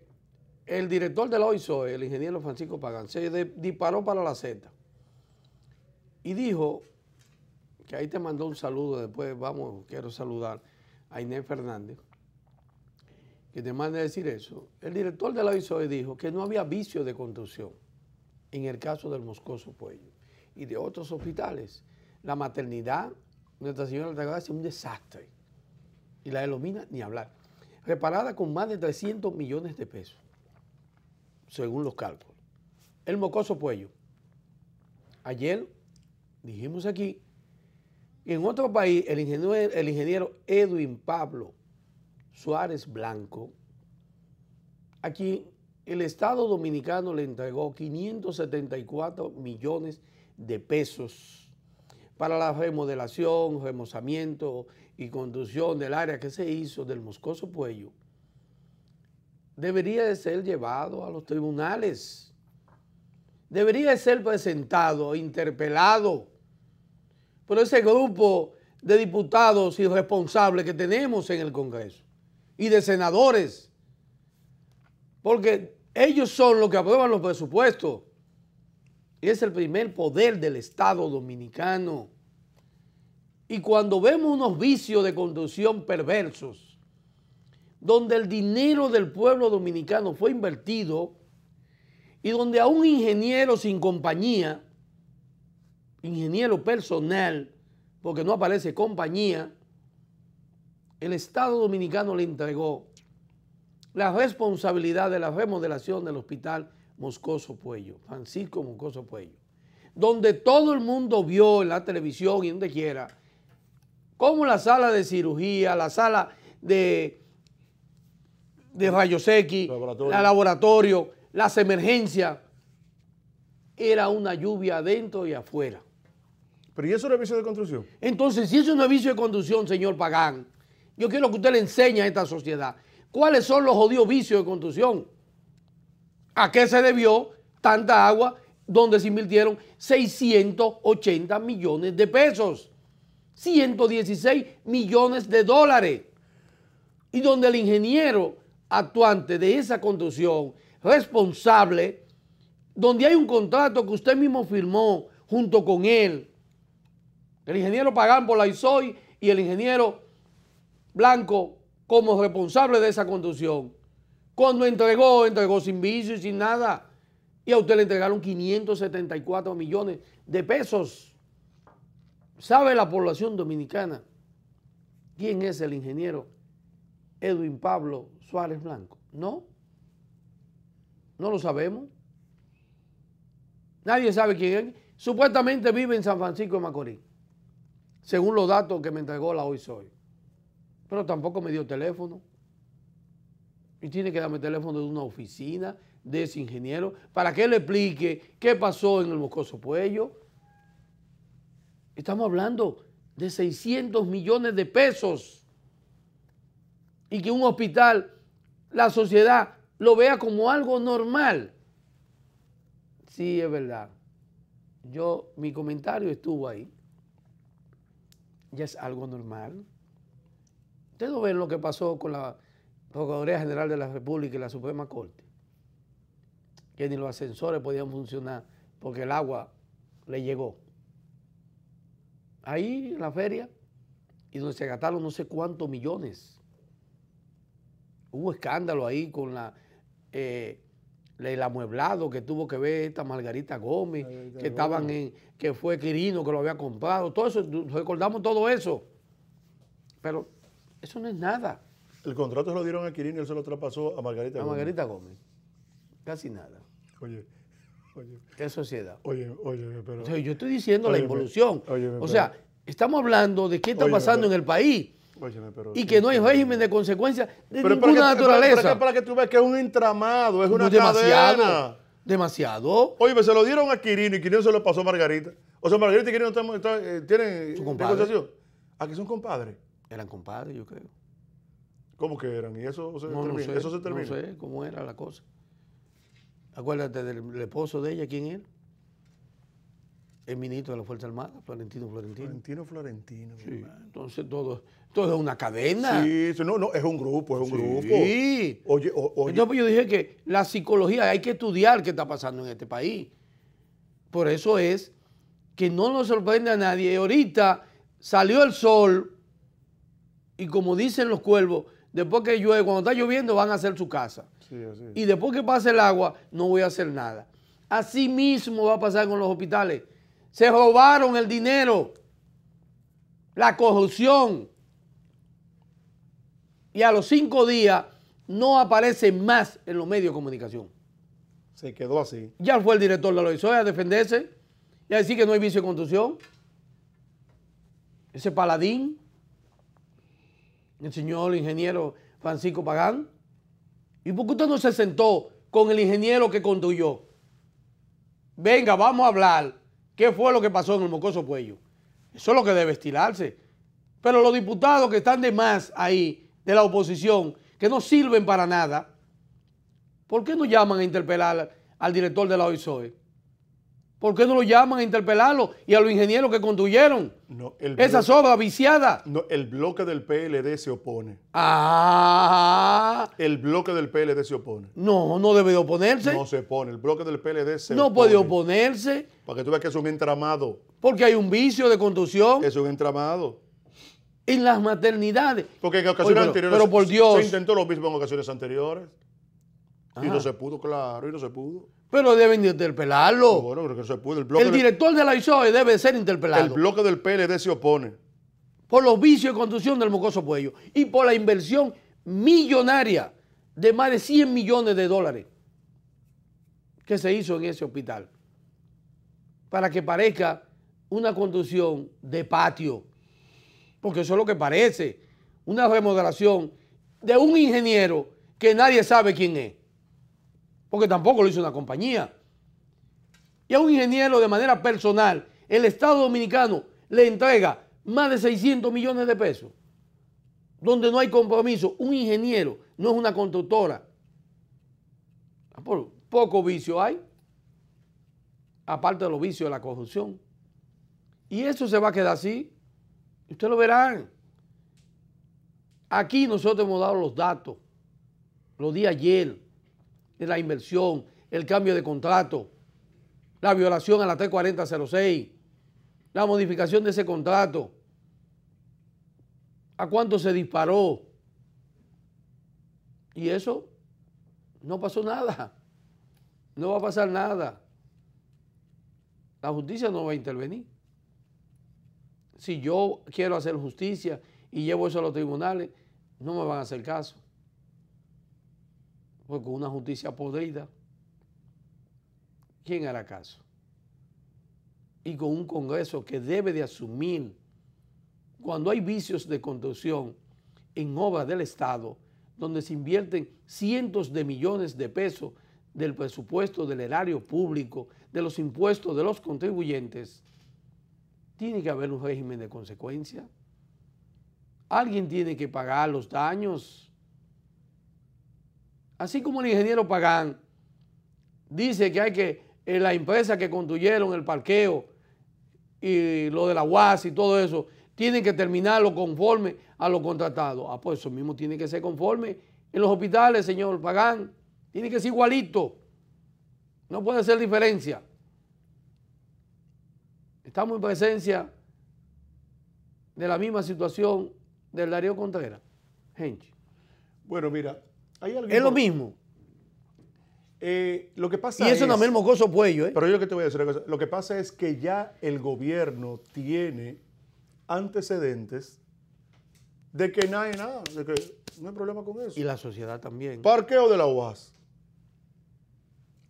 el director de la OISOE, el ingeniero Francisco Pagán, se disparó para la Z y dijo, que ahí te mandó un saludo, después quiero saludar a Inés Fernández, que te manda a decir eso. El director de la OISOE dijo que no había vicio de construcción en el caso del Moscoso Puello y de otros hospitales. La maternidad, Nuestra Señora de Altagracia, es un desastre. Y la de Lomina, ni hablar. Reparada con más de 300 millones de pesos, según los cálculos. El Moscoso Puello. Ayer dijimos aquí, en otro país, el ingeniero Edwin Pablo Suárez Blanco, aquí el Estado Dominicano le entregó 574 millones de pesos para la remodelación, remozamiento y construcción del área que se hizo del Moscoso Puello, debería de ser llevado a los tribunales. Debería de ser presentado, interpelado por ese grupo de diputados irresponsables que tenemos en el Congreso y de senadores, porque ellos son los que aprueban los presupuestos y es el primer poder del Estado dominicano. Y cuando vemos unos vicios de conducción perversos, donde el dinero del pueblo dominicano fue invertido y donde a un ingeniero sin compañía, ingeniero personal, porque no aparece compañía, el Estado dominicano le entregó la responsabilidad de la remodelación del hospital Moscoso Puello, Francisco Moscoso Puello, donde todo el mundo vio en la televisión y donde quiera, como la sala de cirugía, la sala de rayos X, el laboratorio, las emergencias, era una lluvia adentro y afuera. ¿Pero y eso es un vicio de construcción? Entonces, si eso no es vicio de conducción, señor Pagán, yo quiero que usted le enseñe a esta sociedad cuáles son los jodidos vicios de construcción. ¿A qué se debió tanta agua donde se invirtieron 680 millones de pesos? 116 millones de dólares. Y donde el ingeniero actuante de esa construcción, responsable, donde hay un contrato que usted mismo firmó junto con él, el ingeniero Pagán por la ISOI y el ingeniero Blanco como responsable de esa construcción, cuando entregó sin vicio y sin nada, y a usted le entregaron 574 millones de pesos. ¿Sabe la población dominicana quién es el ingeniero Edwin Pablo Suárez Blanco? No, no lo sabemos. Nadie sabe quién es. Supuestamente vive en San Francisco de Macorís, según los datos que me entregó la OISOI. Pero tampoco me dio teléfono. Y tiene que darme el teléfono de una oficina de ese ingeniero para que él explique qué pasó en el Moscoso Puello. Estamos hablando de 600 millones de pesos. Y que un hospital, la sociedad, lo vea como algo normal. Sí, es verdad. Mi comentario estuvo ahí. Ya es algo normal. Ustedes no ven lo que pasó con la Procuraduría General de la República y la Suprema Corte, que ni los ascensores podían funcionar porque el agua le llegó. Ahí en la feria, y donde se gastaron no sé cuántos millones. Hubo escándalo ahí con el amueblado que tuvo que ver esta Margarita Gómez, que fue Quirino que lo había comprado. Todo eso, recordamos todo eso. Pero eso no es nada. El contrato se lo dieron a Quirino y él se lo traspasó a Margarita Gómez. A Margarita Gómez. Casi nada. Oye. ¿Qué sociedad? Oye, pero... O sea, yo estoy diciendo la involución. O sea, estamos hablando de qué está pasando en el país. Y que no hay régimen de consecuencias de ninguna naturaleza. Para que tú veas que es un entramado, es una cadena. Demasiado. Oye, se lo dieron a Quirino y Quirino se lo pasó a Margarita. O sea, Margarita y Quirino tienen negociación. ¿A que son compadres? Eran compadres, yo creo. ¿Cómo que eran? ¿Y eso se termina? ¿Eso se termina? No sé cómo era la cosa. Acuérdate del esposo de ella, ¿quién era? El ministro de la Fuerza Armada, Florentino. Florentino. Sí, entonces todo es una cadena. Sí, no, es un grupo, Sí. Oye. Entonces yo dije que la psicología, hay que estudiar qué está pasando en este país. Por eso es que no nos sorprende a nadie. Ahorita salió el sol y como dicen los cuervos, después que llueve, cuando está lloviendo van a hacer su casa. Sí, así. Y después que pase el agua, no voy a hacer nada. Así mismo va a pasar con los hospitales. Se robaron el dinero, la corrupción. Y a los 5 días no aparece más en los medios de comunicación. Se quedó así. Ya fue el director de la OISOE a defenderse y a decir que no hay vicio de construcción. Ese paladín, el señor ingeniero Francisco Pagán. ¿Y por qué usted no se sentó con el ingeniero que construyó? Venga, vamos a hablar. ¿Qué fue lo que pasó en el Moscoso Puello? Eso es lo que debe estilarse. Pero los diputados que están de más ahí, de la oposición, que no sirven para nada, ¿Por qué no llaman a interpelar al director de la OISOE? ¿Por qué no lo llaman a interpelarlo y a los ingenieros que construyeron esas obras viciadas? No, el bloque del PLD se opone. Ah. El bloque del PLD se opone. No, no debe de oponerse. No se opone. El bloque del PLD se no opone. Puede oponerse. Para que tú veas que es un entramado. Porque hay un vicio de construcción. Es un entramado. En las maternidades. Porque en ocasiones anteriores pero por Dios. Se intentó lo mismo en ocasiones anteriores. Ajá. Y no se pudo, claro, y no se pudo. Pero deben de interpelarlo. Bueno, creo que se pudo. El director de la OISOE debe ser interpelado. El bloque del PLD se opone. Por los vicios de construcción del Mocoso Puello y por la inversión millonaria de más de 100 millones de dólares que se hizo en ese hospital. Para que parezca una construcción de patio. Porque eso es lo que parece. Una remodelación de un ingeniero que nadie sabe quién es. Porque tampoco lo hizo una compañía. Y a un ingeniero de manera personal, el Estado Dominicano le entrega más de 600 millones de pesos. Donde no hay compromiso. Un ingeniero no es una constructora. Poco vicio hay. Aparte de los vicios de la corrupción. Y eso se va a quedar así. Ustedes lo verán. Aquí nosotros hemos dado los datos. Los di ayer. De la inversión, el cambio de contrato, la violación a la 34006, la modificación de ese contrato, a cuánto se disparó. Y eso no pasó nada. No va a pasar nada. La justicia no va a intervenir. Si yo quiero hacer justicia y llevo eso a los tribunales, no me van a hacer caso. Porque con una justicia podrida, ¿quién hará caso? Y con un Congreso que debe de asumir, cuando hay vicios de construcción en obras del Estado, donde se invierten cientos de millones de pesos del presupuesto del erario público, de los impuestos de los contribuyentes, tiene que haber un régimen de consecuencia. Alguien tiene que pagar los daños. Así como el ingeniero Pagán dice que hay que, la empresa que construyeron el parqueo y lo de la UAS y todo eso, tienen que terminarlo conforme a lo contratado. Ah, pues eso mismo tiene que ser conforme en los hospitales, señor Pagán. Tiene que ser igualito. No puede ser diferencia. Estamos en presencia de la misma situación del Darío Contreras. Gente. Bueno, mira. Es lo mismo. Lo que pasa y eso no es el Mocoso Puello. Pero yo que te voy a decir una cosa. Lo que pasa es que ya el gobierno tiene antecedentes de que no hay nada, de que no hay problema con eso. Y la sociedad también. Parqueo de la UAS.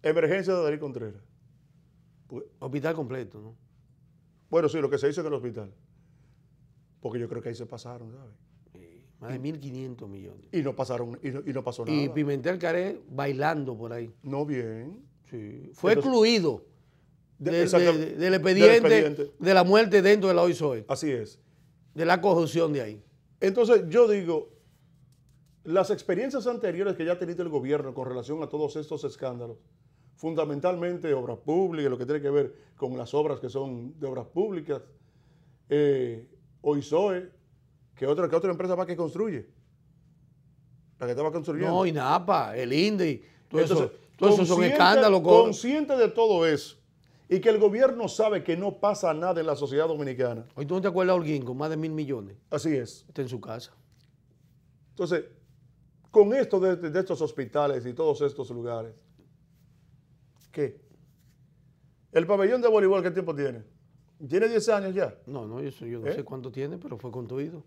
Emergencia de Darío Contreras. Pues, hospital completo, ¿no? Bueno, sí, lo que se hizo en el hospital. Porque yo creo que ahí se pasaron, ¿sabes? Más de 1.500 millones. Y no pasaron, y no pasó nada. Y Pimentel Caré bailando por ahí. No bien. Sí. Fue excluido del expediente de la muerte dentro de la OISOE. Así es. De la corrupción de ahí. Entonces, yo digo, las experiencias anteriores que ya ha tenido el gobierno con relación a todos estos escándalos, fundamentalmente obras públicas, lo que tiene que ver con las obras que son de obras públicas, OISOE, que otra empresa más que construye. La que estaba construyendo. No, INAPA, el INDI, todo eso son escándalos. Consciente de todo eso y que el gobierno sabe que no pasa nada en la sociedad dominicana. Hoy tú no te acuerdas de Holguín con más de 1.000 millones. Así es. Está en su casa. Entonces, con esto de estos hospitales y todos estos lugares, ¿qué? ¿El pabellón de voleibol qué tiempo tiene? ¿Tiene 10 años ya? No, yo no sé cuánto tiene, pero fue construido.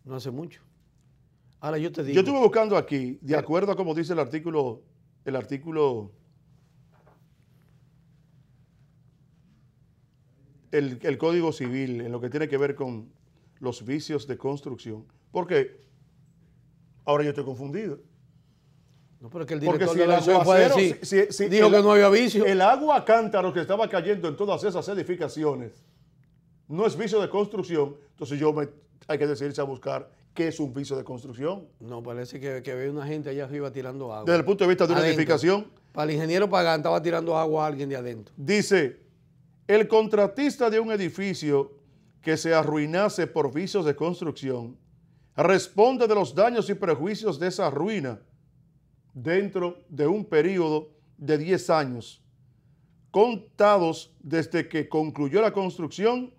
No hace mucho. Ahora yo te digo. Yo estuve buscando aquí, de acuerdo a como dice el artículo, el Código Civil, en lo que tiene que ver con los vicios de construcción. Porque ahora yo estoy confundido. No, pero es que el director si de la OISOE fue a decir, dijo que no había vicio. El agua a cántaros que estaba cayendo en todas esas edificaciones no es vicio de construcción, entonces hay que decidirse a buscar ¿Qué es un vicio de construcción? No, parece que ve una gente allá arriba tirando agua. Desde el punto de vista de una Adentro. edificación. Para el ingeniero Pagán estaba tirando agua a alguien de adentro. Dice, el contratista de un edificio que se arruinase por vicios de construcción responde de los daños y perjuicios de esa ruina dentro de un periodo de 10 años, contados desde que concluyó la construcción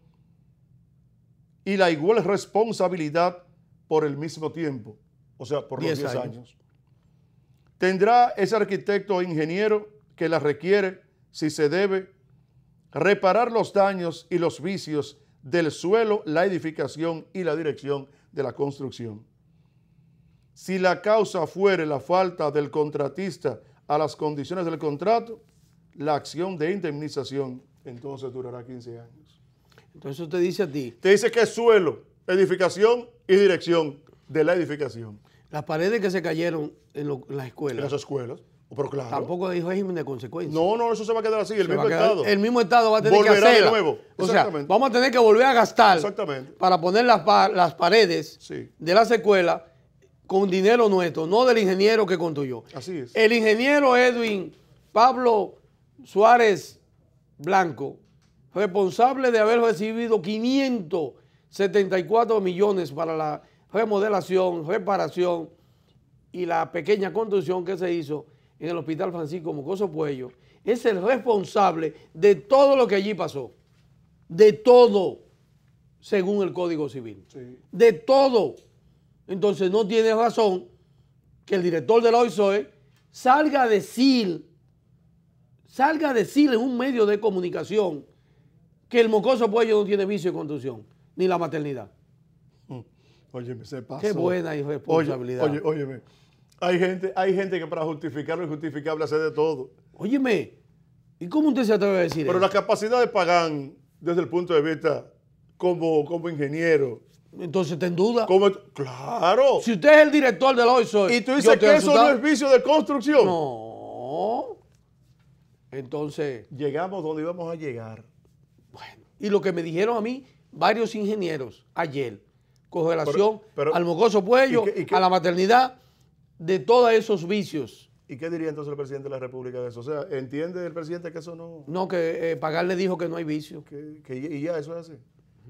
y la igual responsabilidad por el mismo tiempo, o sea, por los 10 años. Tendrá ese arquitecto o ingeniero que la requiere, si se debe, reparar los daños y los vicios del suelo, la edificación y la dirección de la construcción. Si la causa fuere la falta del contratista a las condiciones del contrato, la acción de indemnización entonces durará 15 años. Entonces usted dice a ti. Te dice que es suelo, edificación y dirección de la edificación. Las paredes que se cayeron en las escuelas. En las escuelas. Pero claro. Tampoco hay régimen de consecuencias. No, eso se va a quedar así, el mismo Estado. El mismo Estado va a tener que hacerlo. De nuevo. O sea, vamos a tener que volver a gastar para poner las paredes de las escuelas con dinero nuestro, no del ingeniero que construyó. Así es. El ingeniero Edwin Pablo Suárez Blanco, responsable de haber recibido 574 millones para la remodelación, reparación y la pequeña construcción que se hizo en el Hospital Francisco Mocoso Puello, es el responsable de todo lo que allí pasó. De todo, según el Código Civil. Sí. De todo. Entonces no tiene razón que el director de la OISOE salga a decir en un medio de comunicación que el Mocoso Puello no tiene vicio de construcción, ni la maternidad. Óyeme, se pasó. Qué buena irresponsabilidad. Óyeme. Hay gente que para justificar lo injustificable hace de todo. Óyeme, ¿y cómo usted se atreve a decir Pero eso? la capacidad de Pagán, desde el punto de vista como ingeniero. Entonces está en duda. Claro. Si usted es el director de la OISOE. Y tú dices que eso no es vicio de construcción. No. Entonces. Llegamos donde íbamos a llegar. Bueno, y lo que me dijeron a mí, varios ingenieros ayer, con relación al Mocoso Puello, a la maternidad, de todos esos vicios. ¿Y qué diría entonces el presidente de la República de eso? O sea, ¿entiende el presidente que eso no...? No, que Pagán le dijo que no hay vicio. Y ya eso es así.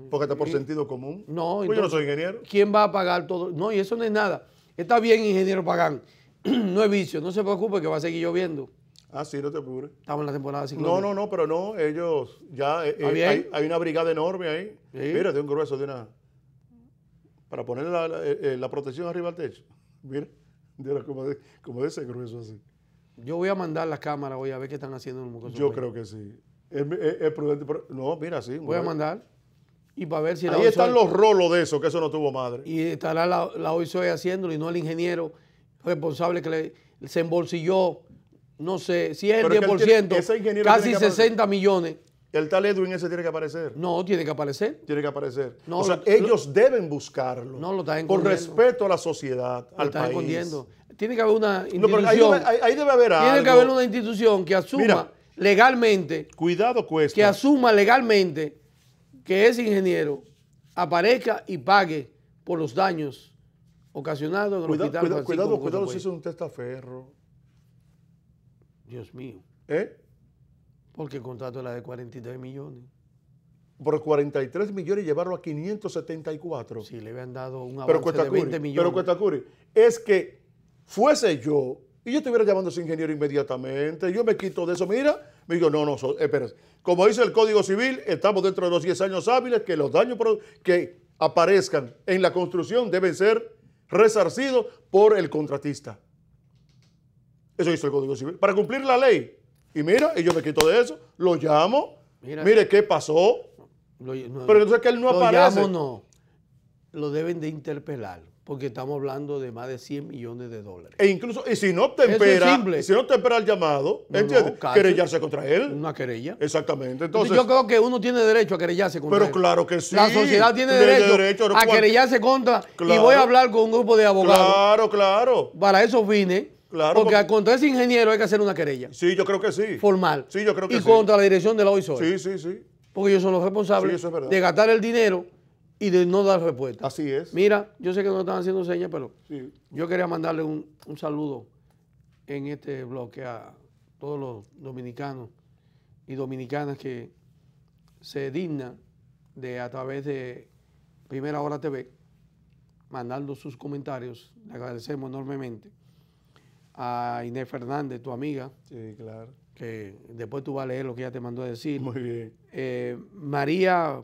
Porque está por sentido común. No, pues yo no soy ingeniero. ¿Quién va a pagar todo? No, y eso no es nada. Está bien, ingeniero Pagán. No es vicio. No se preocupe que va a seguir lloviendo. Ah, sí, no te apures. Estamos en la temporada ciclónica. No, pero no. Ellos ya... hay una brigada enorme ahí. Sí. Mira, de un grueso, de una... Para poner la protección arriba al techo. Mira, como de ese grueso así. Yo voy a mandar las cámaras hoy a ver qué están haciendo en el Mocoso Yo Puello. creo que sí. Es prudente. No, mira, sí. Voy a mandar. Y para ver si ahí están los rolos de eso, que eso no tuvo madre. Y estará la OISOE haciéndolo y no el ingeniero responsable que se embolsilló, no sé, si es el 10%, casi 60 millones. El tal Edwin ese tiene que aparecer. No, tiene que aparecer. Tiene que aparecer. No, o sea, ellos deben buscarlo. No, lo están Por escondiendo. respeto a la sociedad, al país. Escondiendo. Tiene que haber una institución. No, ahí debe haber algo. Tiene que haber una institución que asuma legalmente. Cuidado cuesta. Que asuma legalmente que ese ingeniero aparezca y pague por los daños ocasionados en el hospital. Cuidado si es un testaferro. Dios mío. ¿Eh? Porque el contrato era de 43 millones. Por 43 millones y llevarlo a 574. Sí, le habían dado un avance de 20 millones. Pero Cuetacuri, es que fuese yo, y yo estuviera llamando a ese ingeniero inmediatamente, yo me quito de eso, mira, me digo, no, espérate. Como dice el Código Civil, estamos dentro de los 10 años hábiles, que los daños que aparezcan en la construcción deben ser resarcidos por el contratista. Eso dice el Código Civil. Para cumplir la ley. Y mira, y yo me quito de eso, lo llamo, mire qué pasó. Pero entonces que él no aparece. Lo llamo, no. Lo deben de interpelar, porque estamos hablando de más de 100 millones de dólares. E incluso, y si no tempera el llamado, ¿entiendes? Querellarse contra él. Una querella. Exactamente. Entonces, yo creo que uno tiene derecho a querellarse contra él. Pero claro que sí. La sociedad tiene derecho a querellarse contra. Claro. Y voy a hablar con un grupo de abogados. Claro. Para esos fines. Claro, porque contra ese ingeniero hay que hacer una querella. Sí, yo creo que sí. Formal. Sí, yo creo que sí. Y contra la dirección de la OISOE. Sí. Porque ellos son los responsables de gastar el dinero y de no dar respuesta. Así es. Mira, yo sé que no están haciendo señas, pero Sí. yo quería mandarle un saludo en este bloque a todos los dominicanos y dominicanas que se dignan de a través de Primera Hora TV, mandando sus comentarios. Le agradecemos enormemente a Inés Fernández, tu amiga, Sí, claro. que después tú vas a leer lo que ella te mandó a decir. Muy bien. María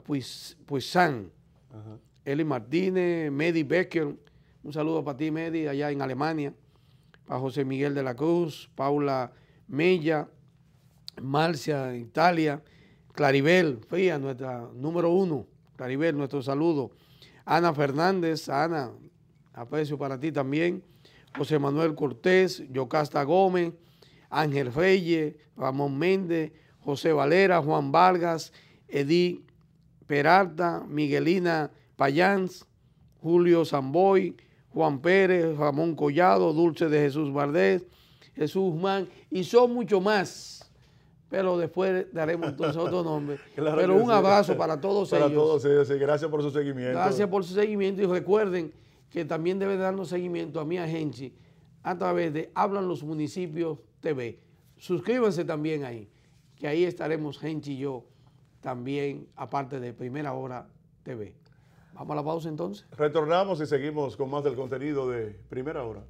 Puisán, Ajá. Eli Martínez, Medi Becker, un saludo para ti, Medi, allá en Alemania, para José Miguel de la Cruz, Paula Mella, Marcia, Italia, Claribel, fía, nuestra número 1, Claribel, nuestro saludo. Ana Fernández, Ana, aprecio para ti también. José Manuel Cortés, Yocasta Gómez, Ángel Reyes, Ramón Méndez, José Valera, Juan Vargas, Edith Peralta, Miguelina Payans, Julio Zamboy, Juan Pérez, Ramón Collado, Dulce de Jesús Valdés, Jesús Guzmán, y son mucho más. Pero después daremos entonces otro nombre. Claro, pero un abrazo para todos ellos. Para todos ellos, sí. Gracias por su seguimiento. Gracias por su seguimiento y recuerden que también deben darnos seguimiento a mi agencia a través de Hablan los Municipios TV. Suscríbanse también ahí, que ahí estaremos Genchi y yo también, aparte de Primera Hora TV. Vamos a la pausa entonces. Retornamos y seguimos con más del contenido de Primera Hora.